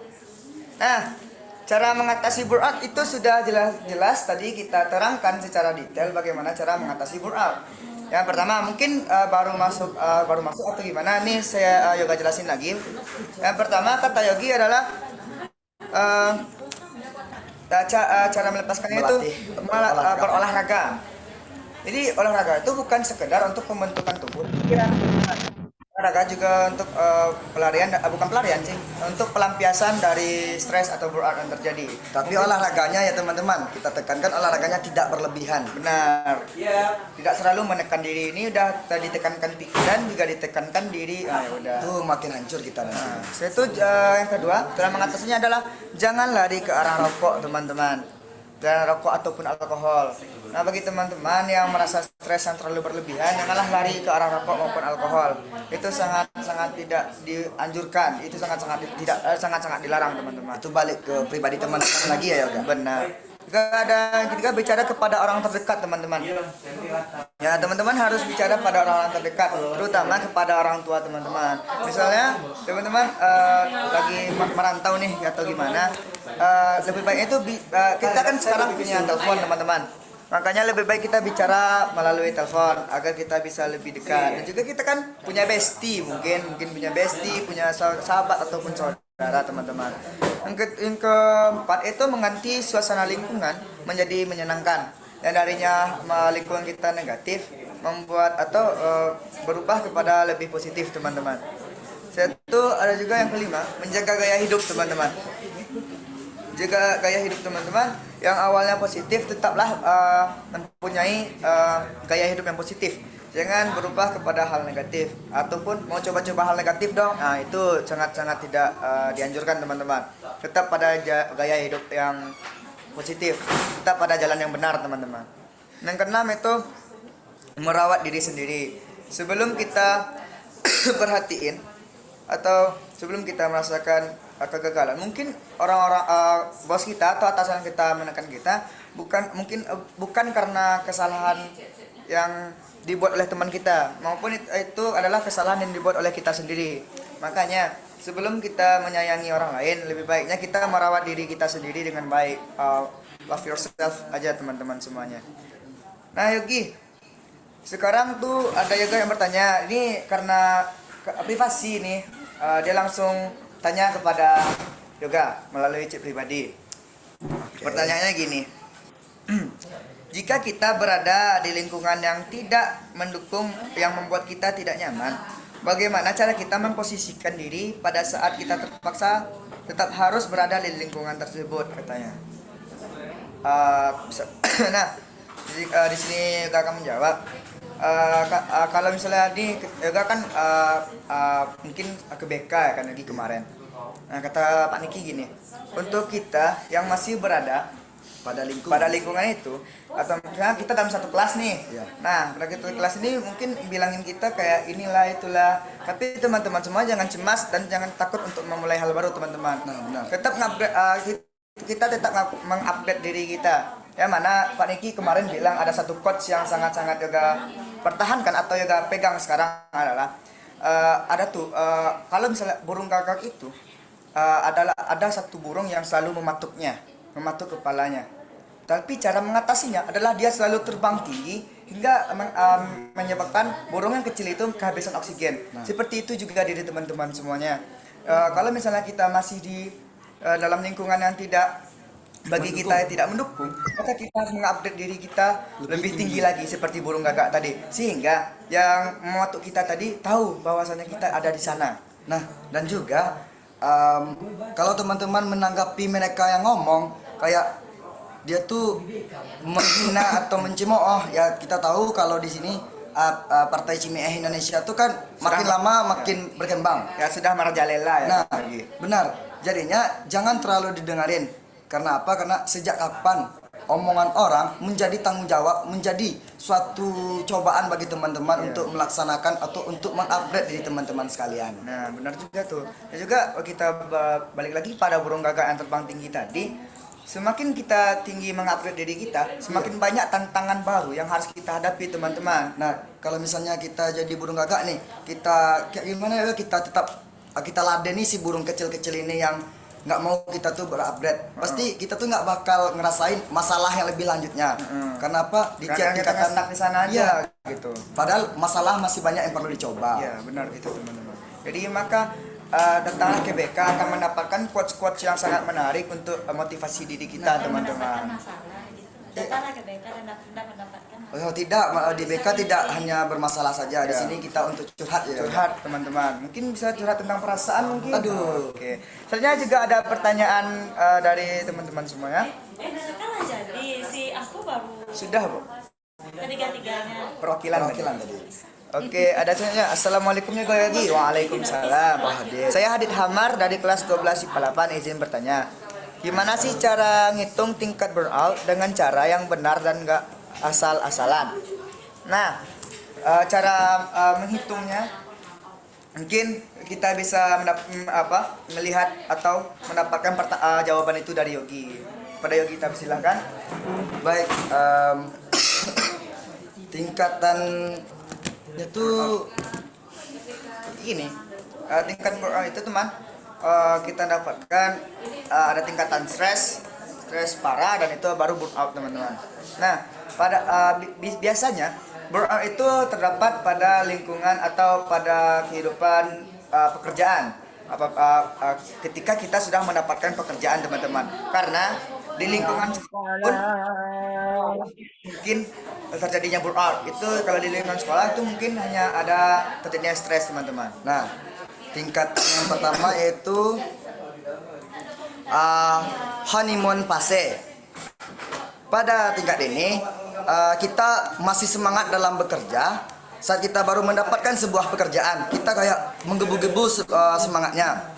Nah, cara mengatasi burnout itu sudah jelas tadi kita terangkan secara detail bagaimana cara mengatasi burnout. Yang pertama mungkin baru masuk atau gimana? Nih saya yoga jelasin lagi. Yang pertama kata yogi adalah cara melepaskannya itu berolahraga. Jadi olahraga itu bukan sekedar untuk pembentukan tubuh, pikiran. Olahraga juga untuk bukan pelarian sih, untuk pelampiasan dari stres atau burnout yang terjadi. Tapi olahraganya ya teman-teman, kita tekankan olahraganya tidak berlebihan. Benar. Tidak selalu menekan diri. Ini udah tadi ditekankan pikiran juga ditekankan diri. Ah, ya udah. Tuh makin hancur kita nanti. Nah, itu yang kedua, cara mengatasinya adalah jangan lari ke arah rokok, teman-teman. Dan rokok ataupun alkohol. Nah, bagi teman-teman yang merasa stres yang terlalu berlebihan, janganlah lari ke arah rokok maupun alkohol. Itu sangat tidak dianjurkan. Itu sangat dilarang, teman-teman. Itu balik ke pribadi teman-teman lagi ya, Yoga. Benar. Juga bicara kepada orang terdekat, teman-teman. Ya, teman-teman harus bicara pada orang terdekat, terutama kepada orang tua teman-teman. Misalnya, teman-teman lagi merantau nih atau gimana, lebih baik itu kita kan sekarang punya telepon, teman-teman. Makanya lebih baik kita bicara melalui telepon agar kita bisa lebih dekat. Dan juga kita kan punya bestie, mungkin punya bestie, punya sahabat ataupun saudara, teman-teman. Yang keempat itu mengganti suasana lingkungan menjadi menyenangkan. Yang darinya lingkungan kita negatif membuat atau berubah kepada lebih positif, teman-teman. Satu ada juga yang kelima, menjaga gaya hidup, teman-teman. Jaga gaya hidup teman-teman yang awalnya positif, tetaplah mempunyai gaya hidup yang positif. Jangan berubah kepada hal negatif ataupun mau coba-coba hal negatif dong. Nah, itu sangat tidak dianjurkan, teman-teman. Tetap pada gaya hidup yang positif, tetap pada jalan yang benar, teman-teman. Yang keenam itu merawat diri sendiri. Sebelum kita perhatiin atau sebelum kita merasakan kegagalan, mungkin orang-orang bos kita atau atasan kita menekan kita bukan karena kesalahan yang dibuat oleh teman kita, maupun itu adalah kesalahan yang dibuat oleh kita sendiri. Makanya sebelum kita menyayangi orang lain, lebih baiknya kita merawat diri kita sendiri dengan baik. Love yourself aja, teman-teman semuanya. Nah, Yogi, sekarang tuh ada Yoga yang bertanya, ini karena privasi nih, dia langsung tanya kepada Yoga melalui chat pribadi. Pertanyaannya gini. Jika kita berada di lingkungan yang tidak mendukung, yang membuat kita tidak nyaman, bagaimana cara kita memposisikan diri pada saat kita terpaksa tetap harus berada di lingkungan tersebut, katanya. Nah, di sini Yoga akan menjawab. Kalau misalnya Yoga kan mungkin ke BK ya kan lagi kemarin. Nah, kata Pak Niki gini, untuk kita yang masih berada pada lingkungan itu, atau misalnya kita dalam satu kelas nih, nah pada kelas ini mungkin bilangin kita kayak inilah itulah, tapi teman-teman semua jangan cemas dan jangan takut untuk memulai hal baru, teman-teman. Tetap kita tetap mengupdate diri kita. Ya, mana Pak Niki kemarin bilang ada satu quotes yang sangat-sangat Yoga pertahankan atau Yoga pegang sekarang adalah kalau misalnya burung gagak itu ada satu burung yang selalu mematuk kepalanya. Tapi cara mengatasinya adalah dia selalu terbang tinggi hingga menyebabkan burung yang kecil itu kehabisan oksigen. Seperti itu juga diri teman-teman semuanya. Kalau misalnya kita masih di dalam lingkungan yang bagi kita yang tidak mendukung, maka kita harus mengupdate diri kita lebih tinggi lagi seperti burung gagak tadi, sehingga yang mematuk kita tadi tahu bahwasanya kita ada di sana. Nah, dan juga kalau teman-teman menanggapi mereka yang ngomong kayak dia tuh menghina atau mencemooh, ya kita tahu kalau di sini Partai Cimeeh Indonesia tuh kan makin lama makin berkembang. Ya sudah merajalela ya. Nah, benar. Jadinya jangan terlalu didengarin. Karena apa? Karena sejak kapan omongan orang menjadi tanggung jawab, menjadi suatu cobaan bagi teman-teman untuk melaksanakan atau untuk mengupgrade diri teman-teman sekalian. Nah, benar juga tuh. Dan juga kita balik lagi pada burung gagak yang terbang tinggi tadi. Semakin kita tinggi mengupgrade diri kita, semakin banyak tantangan baru yang harus kita hadapi, teman-teman. Nah, kalau misalnya kita jadi burung gagak nih, kita kayak gimana ya, kita ladeni si burung kecil-kecil ini yang nggak mau kita tuh berupgrade. Pasti kita tuh nggak bakal ngerasain masalah yang lebih lanjutnya. Karena apa? Di tiap Karena kita tingkatan stuck di sana aja gitu. Padahal masalah masih banyak yang perlu dicoba. Iya, benar itu teman-teman. Jadi maka datanglah ke BK akan mendapatkan quotes-quotes yang sangat menarik untuk motivasi diri kita, teman-teman. masalah gitu. Datanglah ke BK dan mendapatkan Oh tidak, di BK tidak hanya bermasalah saja. Di sini kita untuk curhat ya. Curhat, teman-teman. Mungkin bisa curhat tentang perasaan mungkin. Aduh. Oke. Selanjutnya juga ada pertanyaan dari teman-teman semuanya. kalah jadi si aku baru Sudah, Bu. ketiga-tiganya. Perwakilan Perwakilan tadi. Oke, ada selanjutnya. Assalamualaikum ya Goyogi. Waalaikumsalam. Saya Hadid Hamar dari kelas 12 IPA 8, izin bertanya. Gimana sih cara ngitung tingkat burnout dengan cara yang benar dan nggak asal-asalan? Nah, cara menghitungnya mungkin kita bisa melihat atau mendapatkan jawaban itu dari Yogi. Pada Yogi, kita persilahkan. Baik, tingkatan itu Ini tingkat burnout itu teman, kita dapatkan ada tingkatan stres parah, dan itu baru burnout, teman-teman. Nah, pada biasanya burnout itu terdapat pada lingkungan atau pada kehidupan pekerjaan. Ketika kita sudah mendapatkan pekerjaan, teman-teman, karena di lingkungan sekolah pun mungkin terjadinya burnout. Itu kalau di lingkungan sekolah itu mungkin hanya ada terjadinya stres, teman-teman. Nah, tingkat yang pertama yaitu honeymoon phase. Pada tingkat ini kita masih semangat dalam bekerja. Saat kita baru mendapatkan sebuah pekerjaan, kita kayak menggebu-gebu semangatnya,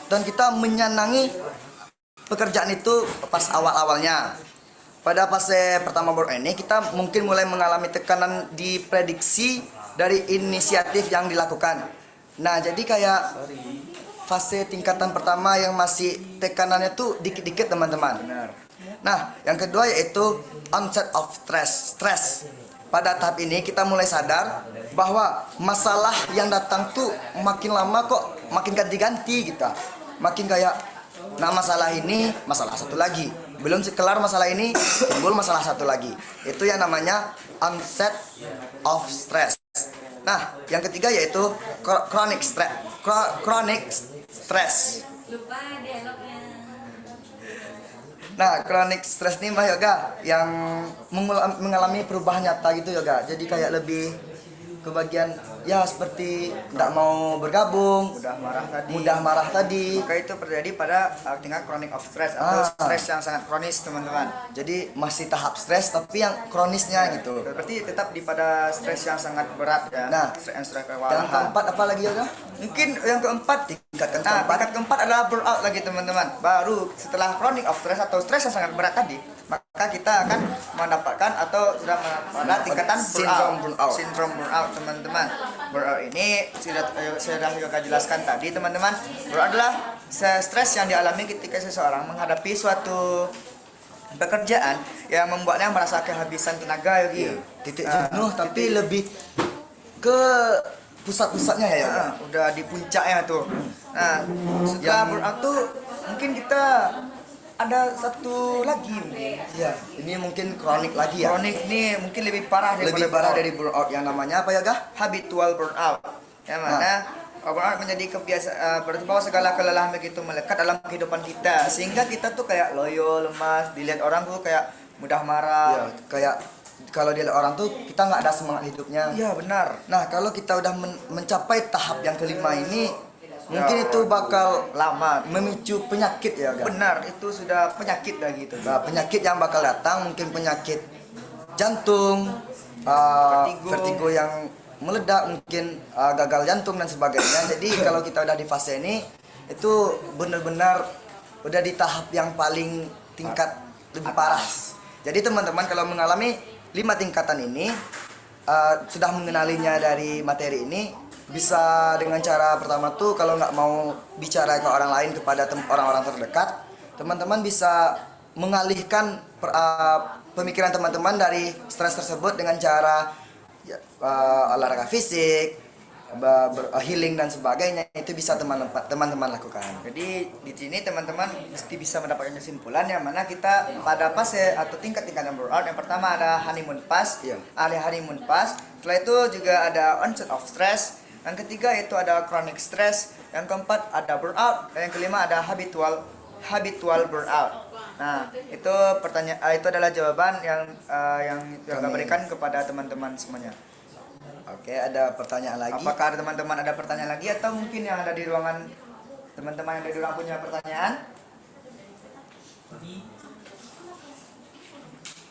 dan kita menyenangi pekerjaan itu pas awal-awalnya. Pada fase pertama burnout ini kita mungkin mulai mengalami tekanan di prediksi dari inisiatif yang dilakukan. Nah, jadi kayak fase tingkatan pertama yang masih tekanannya tuh dikit-dikit, teman-teman. Nah, yang kedua yaitu onset of stress. Pada tahap ini kita mulai sadar bahwa masalah yang datang tuh makin lama kok makin ganti-ganti kita. Makin kayak, nah masalah ini, masalah satu lagi. Belum kelar masalah ini, timbul masalah satu lagi. Itu yang namanya onset of stress. Nah, yang ketiga yaitu chronic stress. Lupa dialognya. Nah, chronic stress ini Mbak Yoga yang mengalami perubahan nyata gitu Yoga. Jadi kayak lebih ke bagian ya seperti tidak mau bergabung, mudah marah tadi. Maka itu terjadi pada tingkat chronic of stress atau stres yang sangat kronis, teman-teman. Jadi masih tahap stres tapi yang kronisnya gitu. Berarti tetap di pada stres yang sangat berat ya. Nah, stres Yang kewalahan. keempat apa lagi Yoga? Mungkin yang keempat, tingkat keempat adalah burnout lagi, teman-teman. Baru setelah chronic of stress atau stres yang sangat berat tadi, maka kita akan mendapatkan atau sudah pada tingkatan sindrom burnout, teman-teman. Burnout ini sudah Yoga jelaskan tadi, teman-teman. Burnout adalah stres yang dialami ketika seseorang menghadapi suatu pekerjaan yang membuatnya merasa kehabisan tenaga, Yogi. Titik jenuh tapi lebih ke pusat-pusatnya ya Yoga. Udah di puncaknya tuh. Nah, setelah burnout tuh mungkin kita ada satu lagi mungkin. Iya, ini mungkin kronik lagi ya. Kronik ini mungkin lebih parah Lebih parah dari burnout yang namanya apa ya, Gah? habitual burnout. Yang mana burnout menjadi kebiasaan, berarti bahwa segala kelelahan begitu melekat dalam kehidupan kita, sehingga kita tuh kayak loyo, lemas, dilihat orang tuh kayak mudah marah. Ya, kayak kalau dilihat orang tuh kita nggak ada semangat hidupnya. Iya, benar. Nah, kalau kita udah mencapai tahap yang kelima ini, mungkin itu bakal Lama. memicu penyakit ya, Gah? Benar, itu sudah penyakit lagi itu. Nah, penyakit yang bakal datang mungkin penyakit jantung, vertigo yang meledak, mungkin gagal jantung dan sebagainya. Jadi kalau kita udah di fase ini, itu benar-benar udah di tahap yang paling tingkat lebih parah. Jadi teman-teman kalau mengalami 5 tingkatan ini, sudah mengenalinya dari materi ini, bisa dengan cara pertama tuh kalau nggak mau bicara ke orang lain kepada orang-orang terdekat, teman-teman bisa mengalihkan pemikiran teman-teman dari stres tersebut dengan cara ya, olahraga fisik, healing dan sebagainya. Itu bisa teman-teman lakukan. Jadi di sini teman-teman mesti bisa mendapatkan kesimpulan yang mana kita pada fase atau tingkat-tingkatan burnout. Yang pertama ada honeymoon phase, Iya. honeymoon phase. Setelah itu juga ada onset of stress. Yang ketiga itu ada chronic stress. Yang keempat ada burnout. Dan yang kelima ada habitual burnout. Nah, itu itu adalah jawaban yang Yoga berikan kepada teman-teman semuanya. Oke, ada pertanyaan lagi? Apakah ada teman-teman ada pertanyaan lagi atau mungkin yang ada di ruangan teman-teman yang ada di ruangan punya pertanyaan?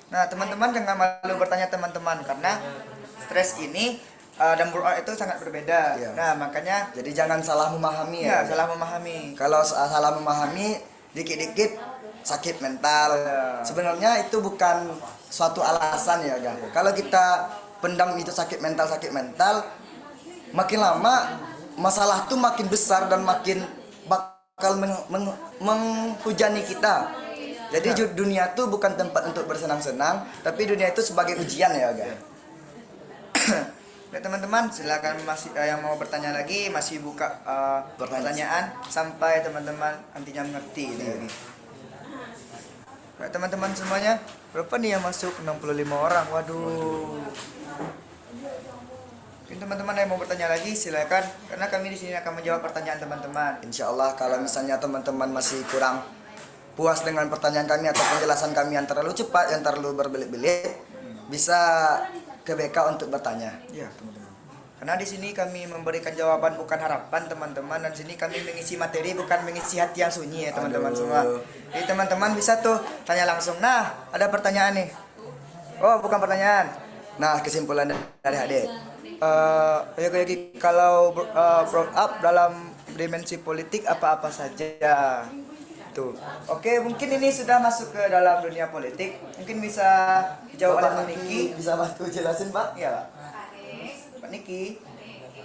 Nah, teman-teman jangan malu bertanya teman-teman karena stres ini dan burnout itu sangat berbeda. Iya. Nah, makanya Jadi jangan salah memahami ya. salah memahami. Kalau salah memahami, dikit-dikit sakit mental. Iya. Sebenarnya itu bukan suatu alasan ya, Ga. Kalau kita pendam itu sakit mental, makin lama masalah tuh makin besar dan makin bakal menghujani kita. Jadi dunia tuh bukan tempat untuk bersenang-senang, tapi dunia itu sebagai ujian ya, Ga. Ya, teman-teman silakan masih yang mau bertanya lagi masih buka pertanyaan sampai teman-teman nantinya mengerti ini. Nah, teman-teman semuanya, berapa nih yang masuk? 65 orang. Waduh. Mungkin teman-teman yang mau bertanya lagi silakan karena kami di sini akan menjawab pertanyaan teman-teman. Insya Allah kalau misalnya teman-teman masih kurang puas dengan pertanyaan kami atau penjelasan kami yang terlalu cepat, yang terlalu berbelit-belit, bisa ke BK untuk bertanya. Ya, teman-teman. Karena di sini kami memberikan jawaban bukan harapan teman-teman, dan di sini kami mengisi materi bukan mengisi hati yang sunyi ya teman-teman semua. Jadi teman-teman bisa tuh tanya langsung. Nah, ada pertanyaan nih. Oh, bukan pertanyaan. Nah, kesimpulan dari Hade. Kalau brought up dalam dimensi politik apa-apa saja. Tuh. Oke, mungkin ini sudah masuk ke dalam dunia politik. Mungkin bisa dijawab oleh Pak Niki. Bisa bantu jelasin, Pak? Iya, Pak. Pak Niki.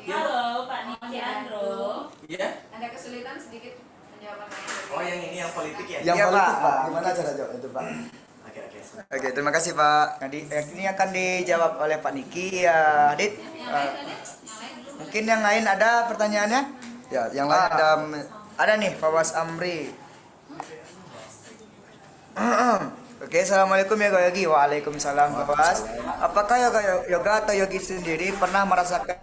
Halo Pak Niki Andro. Iya? Ada kesulitan sedikit menjawab pertanyaan. Oh yang ini yang politik ya? Yang Iya, politik, Pak. Pak. Gimana cara jawab itu, Pak? Oke oke. Oke, terima kasih, Pak. Nah, ini akan dijawab oleh Pak Niki ya, Adit. Mungkin yang lain ada pertanyaannya? Ya, yang lain Ada nih, Fawas Amri. Oke, assalamualaikum ya Yogi. Waalaikumsalam Fawas. Apakah yoga atau yogi sendiri pernah merasakan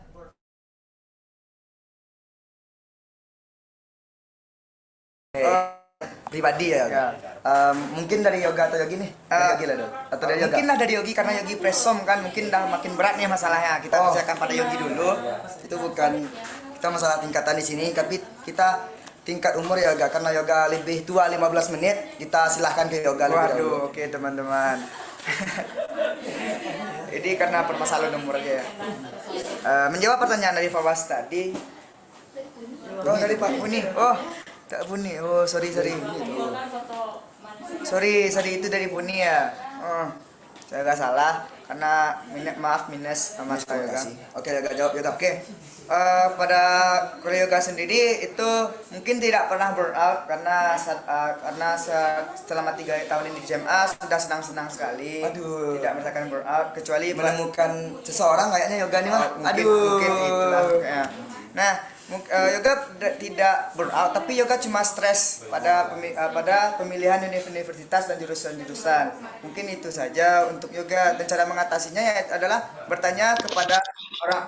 pribadi ya. Ya. Mungkin dari yoga atau yogi nih? Dari yogi lah dong. Atau dari yoga? mungkin lah dari yogi karena yogi presom kan mungkin dah makin berat nih masalahnya. Kita Oh. selesaikan pada yogi dulu. Itu bukan kita masalah tingkatan di sini, tapi kita tingkat umur yoga karena yoga lebih tua 15 menit, kita silahkan ke yoga lebih dahulu. Waduh, oke teman-teman. Ini karena permasalahan umur aja ya. Menjawab pertanyaan dari Fawas tadi. Oh, dari Pak Buni. Oh, Kak Buni. Oh, sorry. Kan foto Sorry, itu dari Buni ya. Oh, saya agak salah karena maaf minus Mas Terima Yoga. kasih. Oke, yoga jawab yoga. Oke. Pada kuliah yoga sendiri itu mungkin tidak pernah burnout karena selama 3 tahun ini di SMA sudah senang-senang sekali. Aduh. Tidak merasakan burnout kecuali Menemukan seseorang kayaknya yoga nih, Mah. mungkin itulah kayaknya. Nah, yoga tidak burnout, tapi yoga cuma stres pada pemilihan universitas dan jurusan-jurusan. Mungkin itu saja untuk yoga, dan cara mengatasinya ya adalah bertanya kepada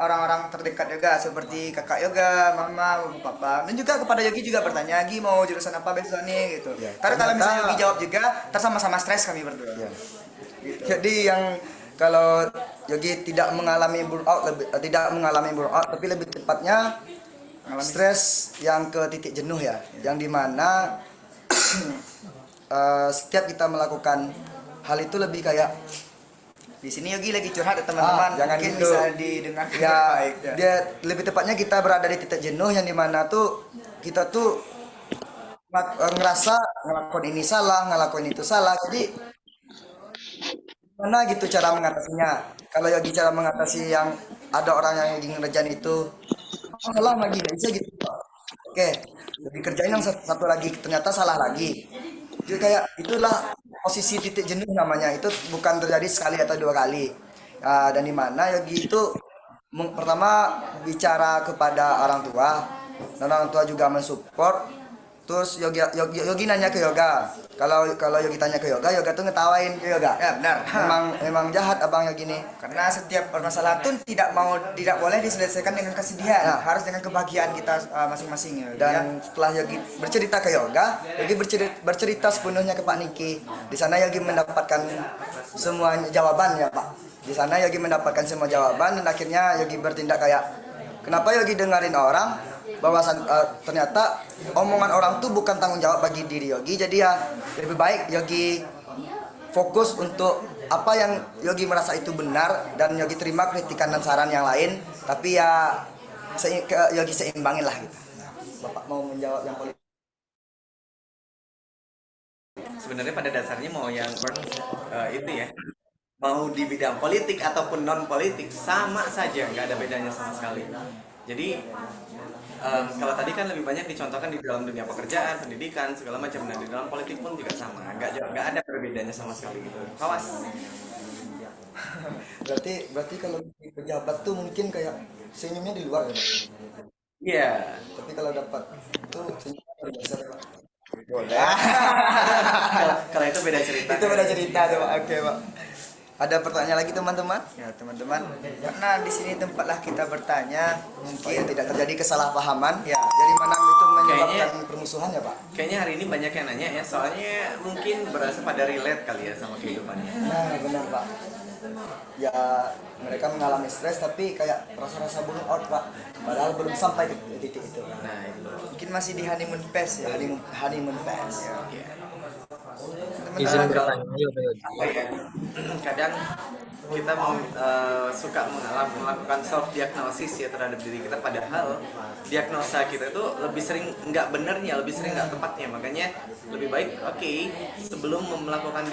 orang-orang terdekat yoga seperti kakak yoga, mama, bapak, papa, dan juga kepada yogi juga bertanya, Gi mau jurusan apa besok nih gitu. Ya, Karena kalau misalnya ternyata- yogi jawab juga, sama-sama stres kami berdua. Ya. Jadi yang kalau yogi tidak mengalami burnout, tapi lebih tepatnya stres yang ke titik jenuh ya, yang dimana setiap kita melakukan hal itu lebih kayak Di sini Yogi lagi curhat ya teman-teman, jangan mungkin gitu. bisa didengar Ya, baik ya. dia lebih tepatnya kita berada di titik jenuh yang dimana tuh kita tuh ngerasa ngelakuin ini salah, ngelakuin itu salah. Jadi Mana gitu cara mengatasinya? Kalau Yogi cara mengatasi yang ada orang yang lagi ngerjain itu, oh, salah lagi, nggak bisa gitu. Oke, jadi kerjain yang satu lagi, ternyata salah lagi. Jadi kayak itulah posisi titik jenuh namanya. Itu bukan terjadi sekali atau dua kali. Dan di mana Yogi itu pertama bicara kepada orang tua, dan orang tua juga mensupport. Terus Yogi nanya ke Yoga. Kalau kalau Yogi tanya ke Yoga, Yoga tuh ngetawain ke Yoga. Ya benar. Memang jahat abang Yogi nih. Karena setiap permasalahan tuh tidak boleh diselesaikan dengan kesedihan, Nah. harus dengan kebahagiaan kita masing-masing ya. Dan setelah Yogi bercerita ke Yoga, Yogi bercerita sepenuhnya ke Pak Niki. Di sana Yogi mendapatkan semua jawaban ya Pak. Di sana Yogi mendapatkan semua jawaban dan akhirnya Yogi bertindak kayak, kenapa Yogi dengerin orang bahwasan ternyata omongan orang tuh bukan tanggung jawab bagi diri Yogi. Jadi ya lebih baik Yogi fokus untuk apa yang Yogi merasa itu benar, dan Yogi terima kritikan dan saran yang lain, tapi ya Yogi seimbangin lah gitu. Nah, Bapak mau menjawab yang politik? Sebenarnya pada dasarnya mau yang itu ya, mau di bidang politik ataupun non politik sama saja, nggak ada bedanya sama sekali. Jadi kalau tadi kan lebih banyak dicontohkan di dalam dunia pekerjaan, pendidikan, segala macam. Nah di dalam politik pun juga sama, nggak ada perbedaannya sama sekali gitu. Awas. Berarti kalau di pejabat tuh mungkin kayak senyumnya di luar ya, Pak? Iya. Tapi kalau dapat itu senyumnya luar biasa ya, Pak. Boleh. Kalau itu beda cerita. Itu beda cerita tuh Pak. Oke Pak. Ada pertanyaan lagi teman-teman? Ya teman-teman, karena di sini tempatlah kita bertanya, Supaya mungkin tidak terjadi kesalahpahaman. Ya. Jadi mana itu menyebabkan Kayaknya- permusuhan ya Pak? Kayaknya hari ini banyak yang nanya ya, soalnya mungkin berasa pada relate kali ya sama kehidupannya. Nah benar Pak. Ya mereka mengalami stres tapi kayak rasa-rasa burnout Pak. Padahal belum sampai ke titik itu. Nah itu. mungkin masih di honeymoon phase ya. Honeymoon phase. Ya. Izin Teman-teman, bertanya ya Pak Yogi. Apa ya? Kadang kita suka melakukan self diagnosis ya terhadap diri kita, padahal diagnosa kita itu lebih sering nggak benernya, lebih sering nggak tepatnya. Makanya lebih baik sebelum melakukan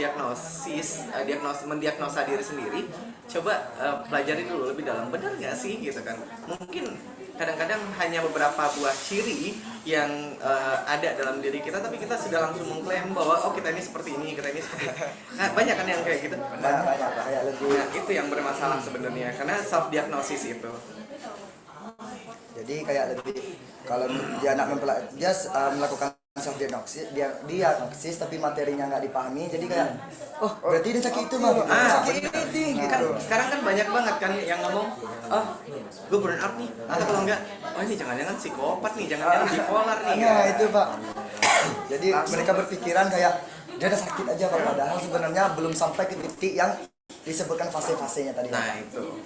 mendiagnosa diri sendiri, coba pelajari dulu lebih dalam, benar nggak sih gitu kan. Mungkin kadang-kadang hanya beberapa buah ciri yang ada dalam diri kita, tapi kita sudah langsung mengklaim bahwa kita ini seperti ini, kita ini seperti ini. Nah, banyak kan yang kayak gitu. Banyak Pak. Kayak lebih. Nah, itu yang bermasalah sebenarnya, karena self diagnosis itu. Jadi kayak lebih kalau dia melakukan self diagnosis, diagnosis tapi materinya nggak dipahami, jadi kayak berarti dia sakit itu mah. sakit ini Kan gitu. sekarang kan banyak banget kan yang ngomong, gue burn out nih, atau kalau enggak, ini jangan-jangan psikopat nih, jangan-jangan bipolar nih. Nah itu Pak. Jadi mereka berpikiran kayak dia ada sakit aja Pak, padahal sebenarnya belum sampai ke titik yang disebutkan fase-fasenya tadi. Nah itu.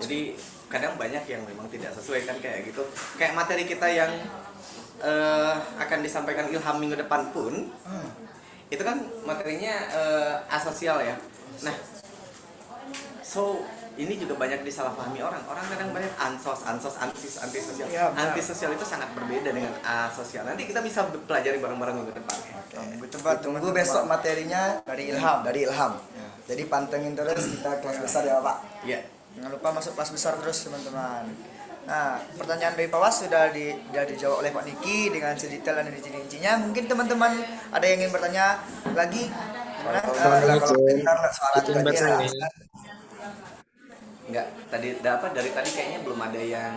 Jadi kadang banyak yang memang tidak sesuai kan kayak gitu. Kayak materi kita yang akan disampaikan Ilham minggu depan pun, itu kan materinya asosial ya. Nah, so ini juga banyak disalahpahami orang. Orang kadang banyak antisosial. Ya, benar. Antisosial itu sangat berbeda dengan asosial. Nanti kita bisa pelajari bareng-bareng minggu depan. Tunggu besok materinya Dari Ilham. Dari Ilham. Jadi pantengin terus kita kelas besar ya Pak. Iya. Jangan lupa masuk kelas besar terus teman-teman. Nah, pertanyaan dari Pak Was sudah dijawab oleh Pak Niki dengan sedetail dan rinci-rincinya. Mungkin teman-teman ada yang ingin bertanya lagi? Karena, Kalau dengar suara Izin juga dia. bertanya. Enggak, dari tadi kayaknya belum ada yang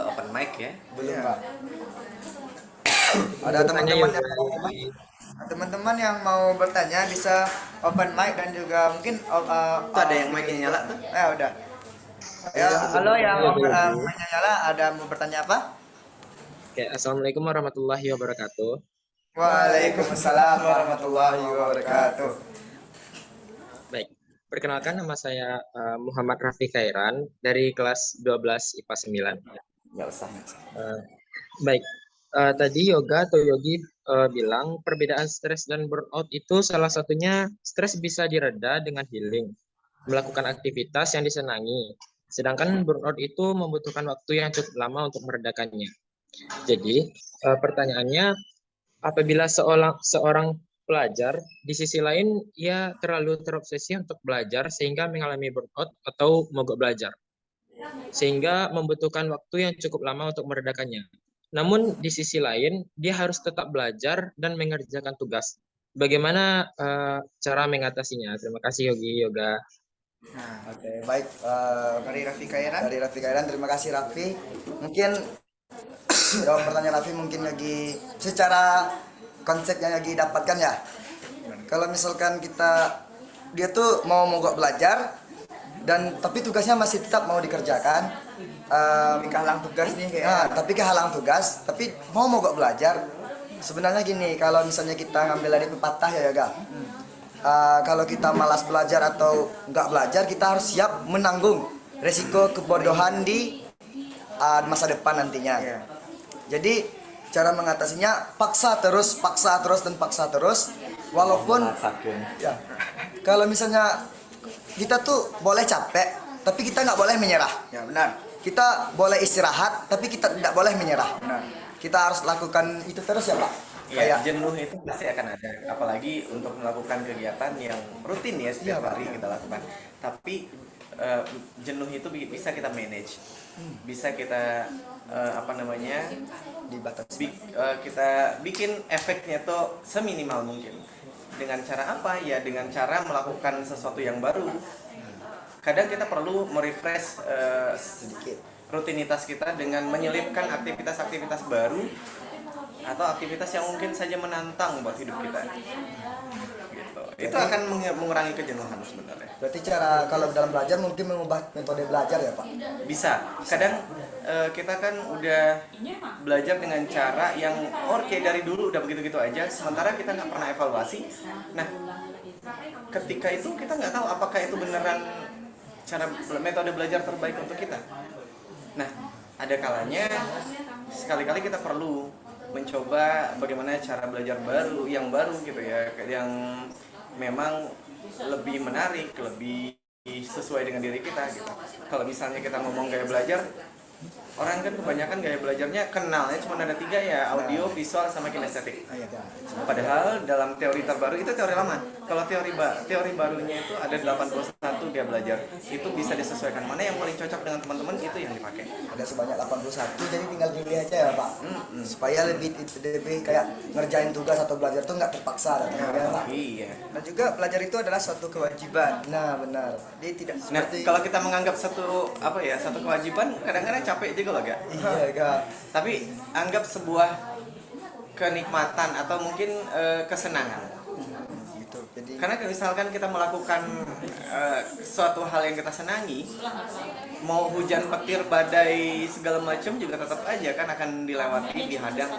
open mic ya. Belum Iya. Pak. Ada Bertanya teman-teman Yoga. yang mau ngomong? teman-teman yang mau bertanya bisa open mic dan juga mungkin Tuh ada yang mic-nya nyala tuh. udah. Ya, halo yang mic-nya nyala, ada mau bertanya apa? Oke, Assalamualaikum warahmatullahi wabarakatuh. Waalaikumsalam warahmatullahi wabarakatuh. Baik, perkenalkan nama saya Muhammad Rafi Khairan dari kelas 12 IPA 9. Nggak usah. Baik, tadi Yoga atau Yogi bilang perbedaan stres dan burnout itu salah satunya stres bisa direda dengan healing, melakukan aktivitas yang disenangi. Sedangkan burnout itu membutuhkan waktu yang cukup lama untuk meredakannya. Jadi, pertanyaannya, apabila seorang pelajar, di sisi lain ia terlalu terobsesi untuk belajar sehingga mengalami burnout atau mogok belajar, sehingga membutuhkan waktu yang cukup lama untuk meredakannya. Namun di sisi lain, dia harus tetap belajar dan mengerjakan tugas. Bagaimana cara mengatasinya? Terima kasih Yogi, Yoga. Nah, Oke, baik. dari Raffi Kairan. Dari Raffi Kairan, terima kasih Raffi. Mungkin jawab pertanyaan Raffi mungkin lagi secara konsep yang lagi dapatkan ya. Kalau misalkan dia tuh mau mogok belajar dan tapi tugasnya masih tetap mau dikerjakan. Kehalang tugas nih kayak. Nah, tapi kehalang tugas, tapi mau mogok belajar. Sebenarnya gini, kalau misalnya kita ngambil dari pepatah ya Yoga. Kalau kita malas belajar atau nggak belajar, kita harus siap menanggung resiko kebodohan di masa depan nantinya. Jadi cara mengatasinya paksa terus, dan paksa terus. Walaupun ya, kalau misalnya kita tuh boleh capek, tapi kita nggak boleh menyerah. Ya benar. Kita boleh istirahat, tapi kita tidak boleh menyerah. Benar. Kita harus lakukan itu terus ya Pak. Ya, jenuh itu pasti akan ada, apalagi untuk melakukan kegiatan yang rutin ya setiap hari kita lakukan. Tapi jenuh itu bisa kita manage, bisa kita Dibatasi. kita bikin efeknya tuh seminimal mungkin. Dengan cara apa? Ya dengan cara melakukan sesuatu yang baru. Kadang kita perlu merefresh Sedikit. rutinitas kita dengan menyelipkan aktivitas-aktivitas baru atau aktivitas yang mungkin saja menantang buat hidup kita. Gitu. Itu akan mengurangi kejenuhan sebenarnya. Berarti cara kalau dalam belajar mungkin mengubah metode belajar ya Pak? Bisa. Kadang kita kan udah belajar dengan cara yang oke dari dulu udah begitu-gitu aja, sementara kita nggak pernah evaluasi. Nah, ketika itu kita nggak tahu apakah itu beneran cara metode belajar terbaik untuk kita. Nah, ada kalanya sekali-kali kita perlu mencoba bagaimana cara belajar baru gitu ya, yang memang lebih menarik, lebih sesuai dengan diri kita gitu. Kalau misalnya kita ngomong gaya belajar, orang kan kebanyakan gaya belajarnya kenalnya cuma ada 3 ya, audio, visual, sama kinestetik. Padahal dalam teori terbaru itu teori lama. Kalau teori barunya itu ada 81 dia belajar. Itu bisa disesuaikan mana yang paling cocok dengan teman-teman, itu yang dipakai. Ada sebanyak 81, jadi tinggal pilih aja ya Pak. Supaya lebih kayak ngerjain tugas atau belajar tuh nggak terpaksa ya Pak. Iya. Dan juga belajar itu adalah suatu kewajiban. Nah benar. Dia tidak Nah, seperti kalau kita menganggap satu kewajiban, kadang-kadang capek juga loh, Gak? Iya Kak. Tapi anggap sebuah kenikmatan atau mungkin kesenangan. Gitu. Jadi Karena misalkan kita melakukan suatu hal yang kita senangi, mau hujan, petir, badai, segala macam juga tetap aja kan akan dilewati, dihadang.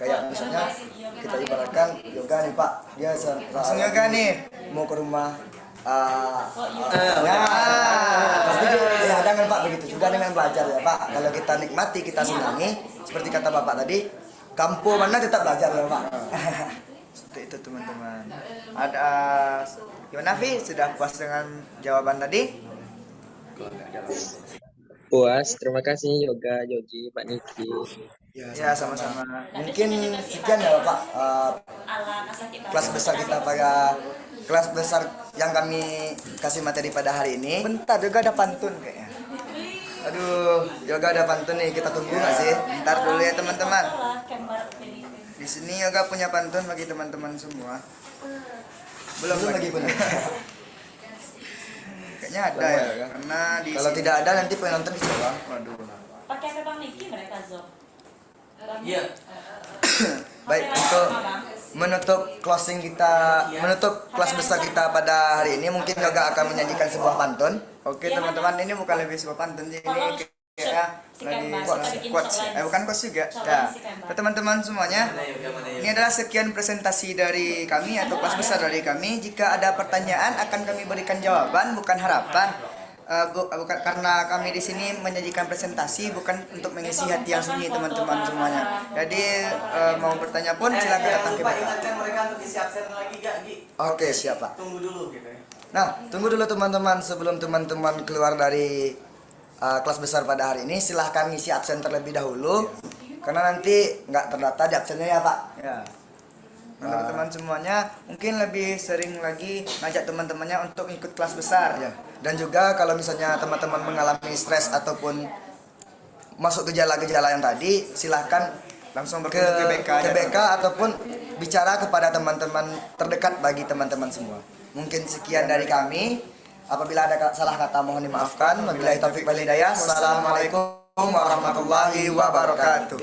kayak misalnya kita ibaratkan Yoga nih Pak, dia langsung Yoga nih. mau ke rumah udah. pasti dihadang kan Pak, begitu juga dengan belajar ya Pak. Kalau kita nikmati, kita senangi, seperti kata Bapak tadi, kampung mana tetap belajar ya Pak. Seperti itu teman-teman. Ada gimana Vi? Sudah puas dengan jawaban tadi? Puas, terima kasih Yoga, Yogi, Pak Niki. Ya sama-sama. Mungkin sekian ya Pak kelas besar kita pada kelas besar yang kami kasih materi pada hari ini. Bentar juga ada pantun kayaknya. Aduh, Yoga ada pantun nih, kita tunggu nggak sih? Ntar dulu ya teman-teman. Di sini Yoga punya pantun bagi teman-teman semua. Belum lagi benar. Kayaknya ada ya, karena di Kalau sini- tidak ada nanti penonton dicoba. Waduh. Pakai apa Bang Niki mereka Zop? Iya. Baik, untuk menutup closing kita, menutup kelas besar kita pada hari ini, mungkin Yoga akan menyajikan sebuah pantun. Oke teman-teman, ini bukan lebih sebuah pantun sih, ini kayak lagi quotes. Bukan quotes juga. Ya. Ke teman-teman semuanya, ini adalah sekian presentasi dari kami atau kelas besar dari kami. Jika ada pertanyaan akan kami berikan jawaban, bukan harapan. Bukan karena kami di sini menyajikan presentasi, bukan untuk mengisi hati yang sunyi teman-teman semuanya. Jadi mau bertanya pun silakan datang ke Lupa kita. ingatkan mereka untuk isi absen lagi gak, Gi? Oke, siap Pak. Tunggu dulu gitu ya. Nah, tunggu dulu teman-teman, sebelum teman-teman keluar dari kelas besar pada hari ini, silahkan ngisi absen terlebih dahulu, karena nanti nggak terdata di absennya ya Pak. Ya. teman-teman semuanya mungkin lebih sering lagi ngajak teman-temannya untuk ikut kelas besar. Ya. Dan juga kalau misalnya teman-teman mengalami stres ataupun masuk gejala-gejala yang tadi, silahkan Langsung ke berkunjung ke BK, BK ataupun bicara kepada teman-teman terdekat bagi teman-teman semua. Mungkin sekian dari kami. Apabila ada salah kata mohon dimaafkan. Wabillahi taufiq wal hidayah. Assalamualaikum warahmatullahi wabarakatuh.